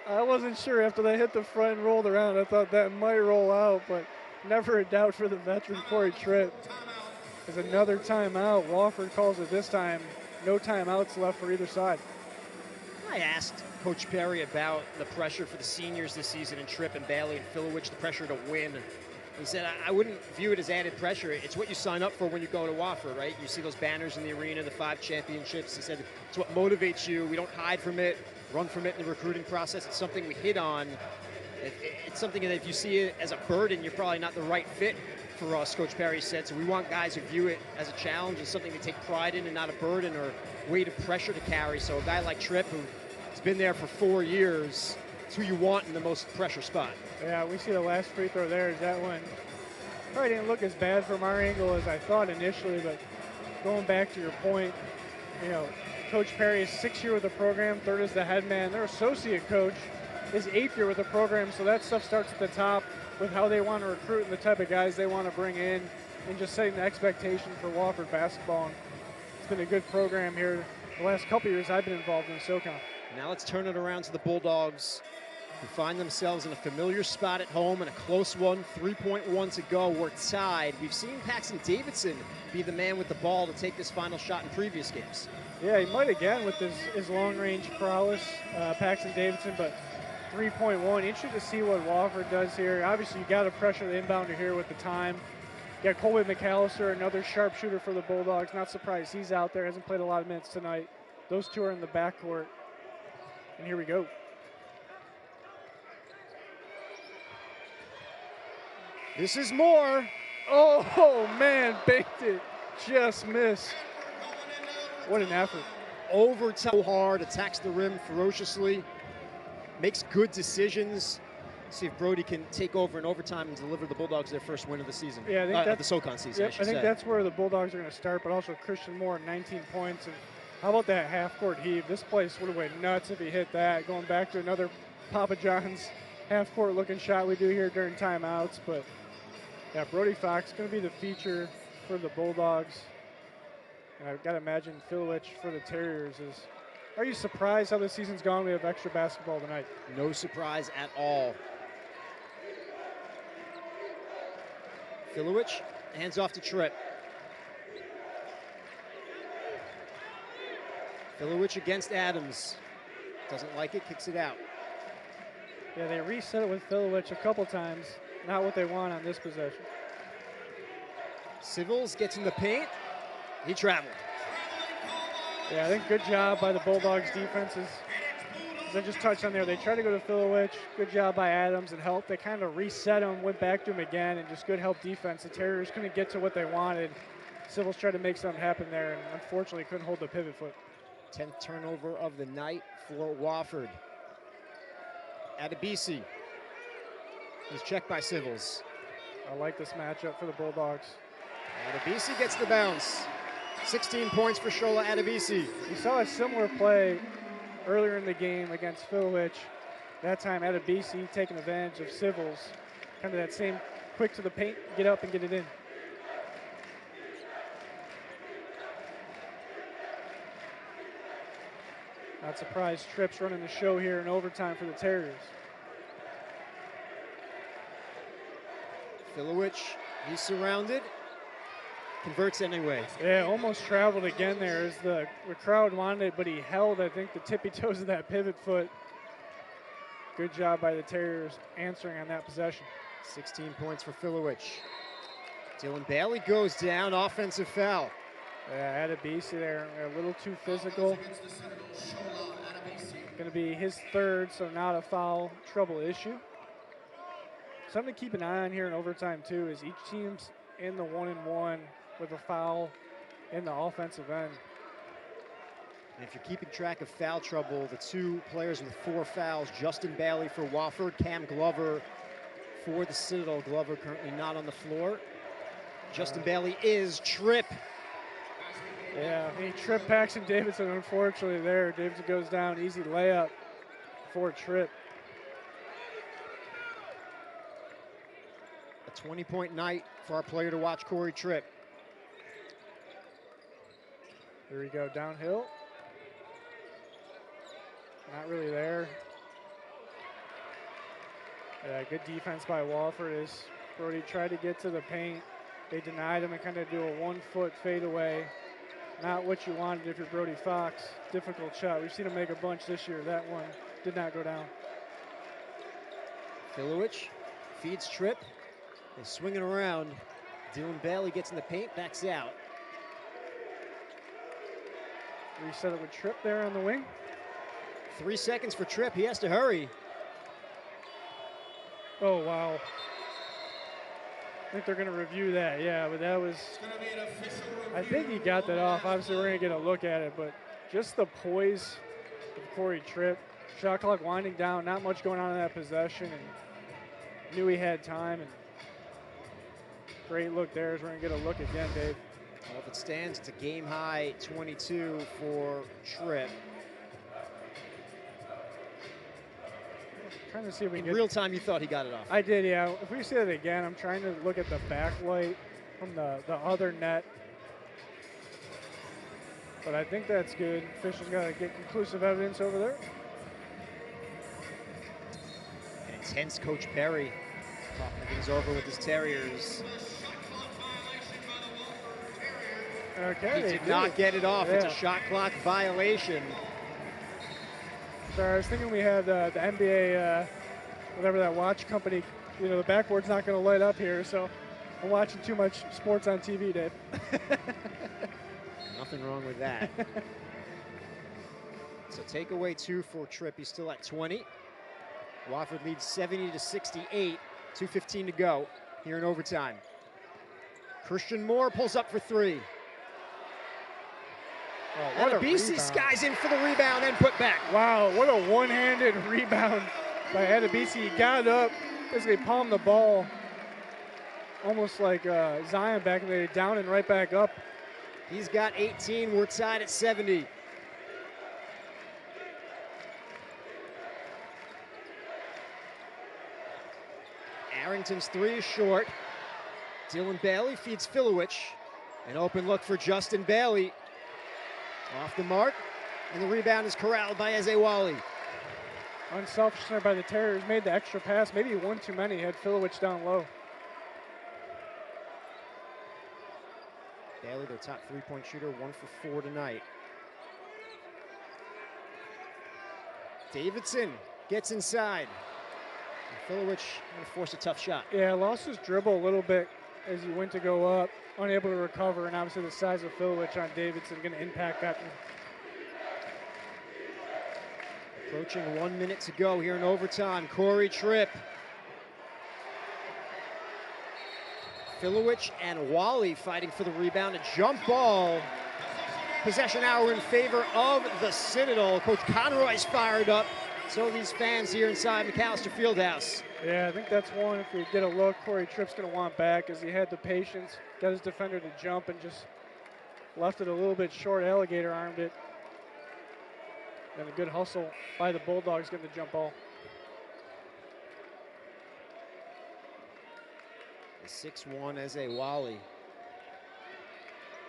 I wasn't sure after they hit the front and rolled around. I thought that might roll out, but never a doubt for the veteran Corey Tripp. There's another timeout. Wofford calls it this time. No timeouts left for either side. I asked Coach Perry about the pressure for the seniors this season and Tripp and Bailey and Filowich, the pressure to win. He said, I wouldn't view it as added pressure. It's what you sign up for when you go to Wofford, right? You see those banners in the arena, the 5 championships. He said, it's what motivates you. We don't hide from it, run from it in the recruiting process. It's something we hit on. It's something that if you see it as a burden, you're probably not the right fit for us, Coach Perry said. So we want guys who view it as a challenge and something to take pride in and not a burden or weight of pressure to carry. So a guy like Tripp, who's been there for 4 years, it's who you want in the most pressure spot. Yeah, we see the last free throw there. Is that one probably didn't look as bad from our angle as I thought initially, but going back to your point, you know, Coach Perry is 6th year with the program, 3rd as the head man. Their associate coach is 8th year with the program, so that stuff starts at the top with how they want to recruit and the type of guys they want to bring in and just setting the expectation for Wofford basketball. And it's been a good program here the last couple years I've been involved in SoCon. Now let's turn it around to the Bulldogs, who find themselves in a familiar spot at home and a close one, 3.1 to go. We're tied. We've seen Paxton Davidson be the man with the ball to take this final shot in previous games. Yeah, he might again with his long-range prowess, Paxton Davidson, but 3.1. Interested to see what Wofford does here. Obviously, you got to pressure the inbounder here with the time. You got Colby McAllister, another sharpshooter for the Bulldogs. Not surprised he's out there. Hasn't played a lot of minutes tonight. Those two are in the backcourt. And here we go. This is more. Oh man, baked it. Just missed. What an effort. Over so hard, attacks the rim ferociously, makes good decisions. See if Brody can take over in overtime and deliver the Bulldogs their first win of the season. Yeah, I think of the SoCon season. Yep, I think that's where the Bulldogs are going to start, but also Christian Moore, 19 points. And how about that half-court heave? This place would have went nuts if he hit that. Going back to another Papa John's half-court looking shot we do here during timeouts. But yeah, Brody Fox going to be the feature for the Bulldogs. And I've got to imagine Filowich for the Terriers is. Are you surprised how the season's gone? We have extra basketball tonight. No surprise at all. Filowich hands off to Tripp. Filowich against Adams. Doesn't like it, kicks it out. Yeah, they reset it with Filowich a couple times. Not what they want on this possession. Sivills gets in the paint. He traveled. Yeah, I think good job by the Bulldogs defenses. As I just touched on there, they try to go to Filowich. Good job by Adams and help. They kind of reset him, went back to him again, and just good help defense. The Terriers couldn't get to what they wanted. Sivills tried to make something happen there, and unfortunately couldn't hold the pivot foot. 10th turnover of the night for Wofford. Adebisi is checked by Sivills. I like this matchup for the Bulldogs. Adebisi gets the bounce. 16 points for Shola Adebisi. We saw a similar play earlier in the game against Filowich. That time Adebisi taking advantage of Sivills. Kind of that same quick to the paint, get up and get it in. Not surprised, Tripp's running the show here in overtime for the Terriers. Filowich, he's surrounded. Converts anyway. Yeah, almost traveled again there as the crowd wanted it, but he held, I think, the tippy toes of that pivot foot. Good job by the Terriers answering on that possession. 16 points for Filowich. Dylan Bailey goes down, offensive foul. Yeah, Adebisi there, a little too physical. Going to be his third, so not a foul trouble issue. Something to keep an eye on here in overtime, too, is each team's in the 1-and-1 with a foul in the offensive end. And if you're keeping track of foul trouble, the two players with 4 fouls, Justin Bailey for Wofford, Cam Glover for the Citadel. Glover currently not on the floor. Justin Bailey is Tripp. Yeah, he tripped Paxton Davidson, unfortunately there. Davidson goes down, easy layup for Tripp. A 20-point night for our player to watch, Corey Tripp. Here we go, downhill. Not really there. Yeah, good defense by Wofford as Brody tried to get to the paint. They denied him and kind of do a 1-foot fadeaway. Not what you wanted if you're Brody Fox. Difficult shot. We've seen him make a bunch this year. That one did not go down. Filowich feeds Tripp. They swing it around. Dylan Bailey gets in the paint, backs out. Reset it with Tripp there on the wing. 3 seconds for Tripp. He has to hurry. Oh, wow. I think they're going to review that, yeah, but that was, I think he got that off. Obviously, we're going to get a look at it, but just the poise of Corey Tripp. Shot clock winding down, not much going on in that possession, and knew he had time, and great look there as we're going to get a look again, Dave. Well, if it stands, it's a game-high 22 for Tripp. Trying to see if we in can real time, you thought he got it off. I did, yeah. If we see that again, I'm trying to look at the backlight from the other net. But I think that's good. Fisher's got to get conclusive evidence over there. And intense Coach Perry talking things over with his Terriers. Okay. He did not get it off. Yeah. It's a shot clock violation. Sorry, I was thinking we had the NBA, whatever that watch company, you know, the backboard's not going to light up here, so I'm watching too much sports on TV, Dave. Nothing wrong with that. So takeaway 2 for Tripp. He's still at 20. Wofford leads 70-68. 2:15 to go here in overtime. Christian Moore pulls up for 3. Oh, Adebisi skies in for the rebound and put back. Wow, what a one-handed rebound by Adebisi. He got up, basically palmed the ball, almost like Zion back in the day, down and right back up. He's got 18. We're tied at 70. Arrington's 3 is short. Dylan Bailey feeds Filowich. An open look for Justin Bailey. Off the mark, and the rebound is corralled by Ezewali. Unselfish there by the Terriers, made the extra pass. Maybe one too many, had Filowich down low. Bailey, their top 3-point shooter, 1 for 4 tonight. Davidson gets inside. And Filowich going to force a tough shot. Yeah, lost his dribble a little bit as he went to go up, unable to recover, and obviously the size of Filowich on Davidson going to impact that. Approaching 1 minute to go here in overtime. Corey Tripp. Filowich and Wally fighting for the rebound. A jump ball. Possession hour in favor of the Citadel. Coach Conroy's fired up. So these fans here inside McAllister Fieldhouse. Yeah, I think that's one. If we get a look, Corey Tripp's going to want back as he had the patience, got his defender to jump and just left it a little bit short. Alligator armed it. And a good hustle by the Bulldogs getting the jump ball. The 6'1" Ezewali.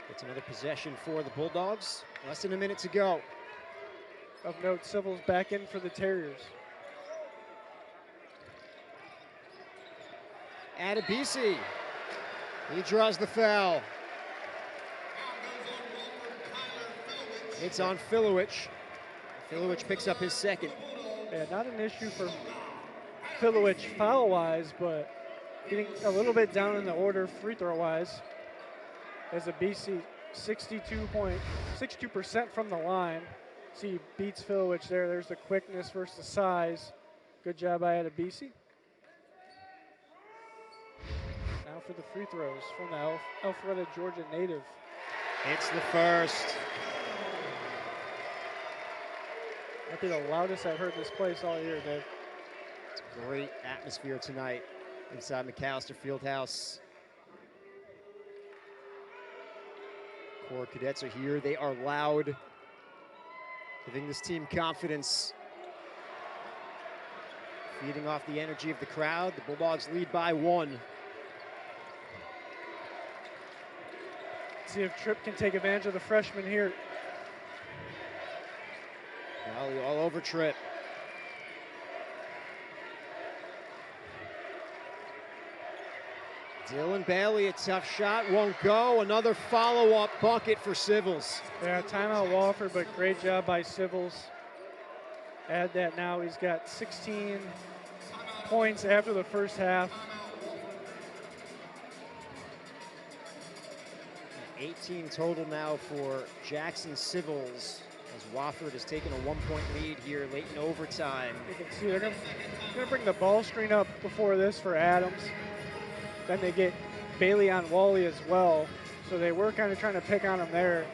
Gets another possession for the Bulldogs. Less than a minute to go. Of note, Sivills back in for the Terriers. Adebisi. He draws the foul. It's on Filowich. Filowich picks up his second. Yeah, not an issue for Filowich foul-wise, but getting a little bit down in the order free throw-wise. As a BC 62% from the line. See, beats Filowich there. There's the quickness versus the size. Good job by Adebisi. Now for the free throws from the Alpharetta, Georgia native. It's the first. Might be the loudest I've heard this place all year, Dave. It's a great atmosphere tonight inside McAllister Fieldhouse. Corps cadets are here. They are loud, giving this team confidence. Feeding off the energy of the crowd. The Bulldogs lead by 1. See if Tripp can take advantage of the freshman here. Valley all over Tripp. Dylan Bailey, a tough shot, won't go. Another follow-up bucket for Sivills. Yeah, timeout Wofford, but great job by Sivills. Add that now, he's got 16 points after the first half. 18 total now for Jackson Sivills. as Wofford has taken a 1-point lead here late in overtime. You can see they're going to bring the ball screen up before this for Adams. Then they get Bailey on Wally as well. So they were kind of trying to pick on him there.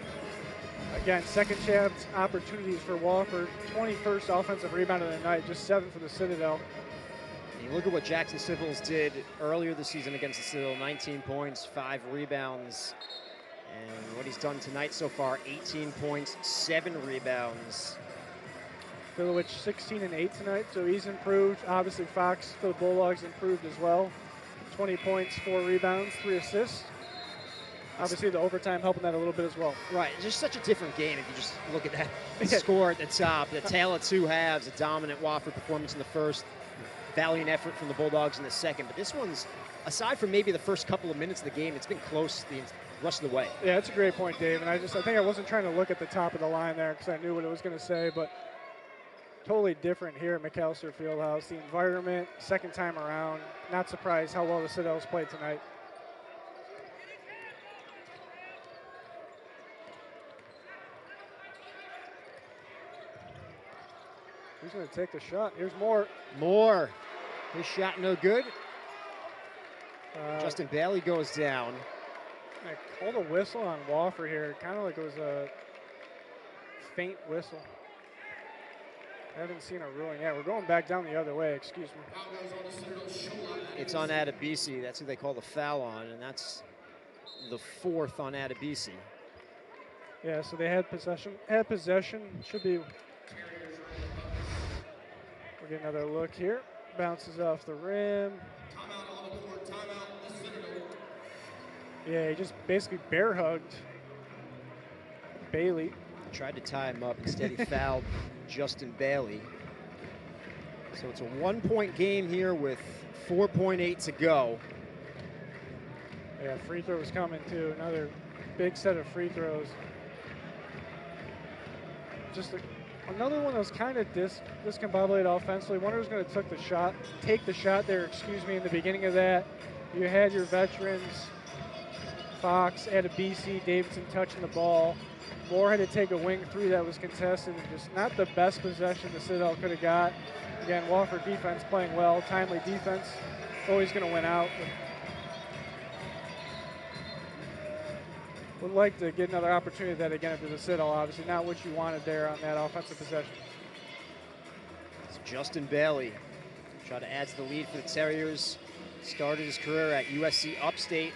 Again, second chance opportunities for Wofford. 21st offensive rebound of the night, just 7 for the Citadel. And you look at what Jackson Sivills did earlier this season against the Citadel, 19 points, 5 rebounds. And what he's done tonight so far, 18 points, 7 rebounds. Filowich 16 and 8 tonight, so he's improved. Obviously Fox for the Bulldogs improved as well. 20 points, 4 rebounds, 3 assists. Obviously the overtime helping that a little bit as well. Right, it's just such a different game if you just look at that score at the top. The tale of 2 halves, a dominant Wofford performance in the first, valiant effort from the Bulldogs in the second. But this one's, aside from maybe the first couple of minutes of the game, it's been close the rest of the way. Yeah, that's a great point, Dave. And I think I wasn't trying to look at the top of the line there because I knew what it was going to say, but totally different here at McAllister Fieldhouse. The environment, second time around, not surprised how well the Citadels played tonight. Who's going to take the shot? Here's Moore. Moore. His shot no good. Justin Bailey goes down. I called a whistle on Wofford here. Kind of like it was a faint whistle. I haven't seen a ruling yet. We're going back down the other way. Excuse me. It's on Adebisi. That's who they call the foul on, and that's the 4th on Adebisi. Yeah, so they had possession. Should be. We'll get another look here. Bounces off the rim. Yeah, he just basically bear hugged Bailey. Tried to tie him up. Instead, he fouled Justin Bailey. So it's a 1-point game here with 4.8 to go. Yeah, free throws coming too. Another big set of free throws. Just another one that was kind of discombobulated offensively. Wonder who's going to take the shot there, in the beginning of that. You had your veterans, Fox, Adebisi, Davidson touching the ball. Moore had to take a wing 3 that was contested, and just not the best possession the Citadel could have got. Again, Wofford defense playing well, timely defense, always going to win out. Would like to get another opportunity that again for the Citadel, obviously not what you wanted there on that offensive possession. It's Justin Bailey trying to add to the lead for the Terriers. Started his career at USC Upstate.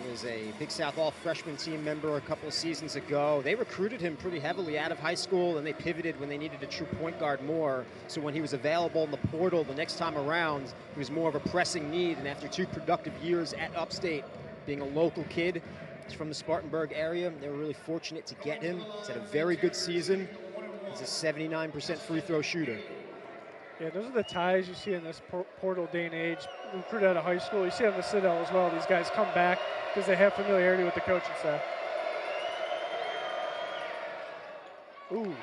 He was a Big South All-Freshman team member a couple of seasons ago. They recruited him pretty heavily out of high school, and they pivoted when they needed a true point guard more. So when he was available in the portal the next time around, he was more of a pressing need. And after 2 productive years at Upstate, being a local kid, he's from the Spartanburg area. They were really fortunate to get him. He's had a very good season. He's a 79% free throw shooter. Yeah, those are the ties you see in this portal day and age. Recruited out of high school. You see on the Citadel as well. These guys come back because they have familiarity with the coaching staff. Ooh.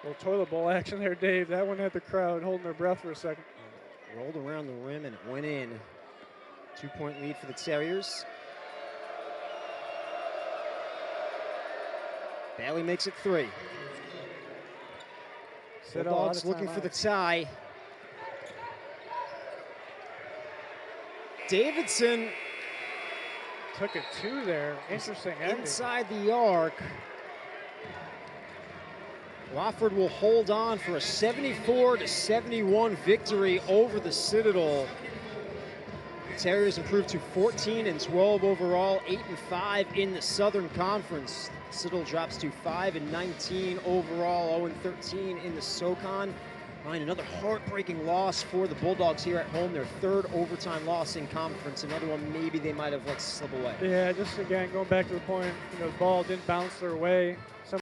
Little toilet bowl action there, Dave. That one had the crowd holding their breath for a second. Rolled around the rim and it went in. 2-point lead for the Terriers. Bailey makes it 3. Bulldogs looking for the tie. Davidson took a 2 there. Interesting ending. Inside the arc. Wofford will hold on for a 74-71 victory over the Citadel. The Terriers improved to 14-12 overall, 8-5 in the Southern Conference. Citadel drops to 5-19 overall, 0-13 in the SoCon. Ryan, another heartbreaking loss for the Bulldogs here at home. Their 3rd overtime loss in conference. Another one maybe they might have let slip away. Yeah, just again, going back to the point, the ball didn't bounce their way. Some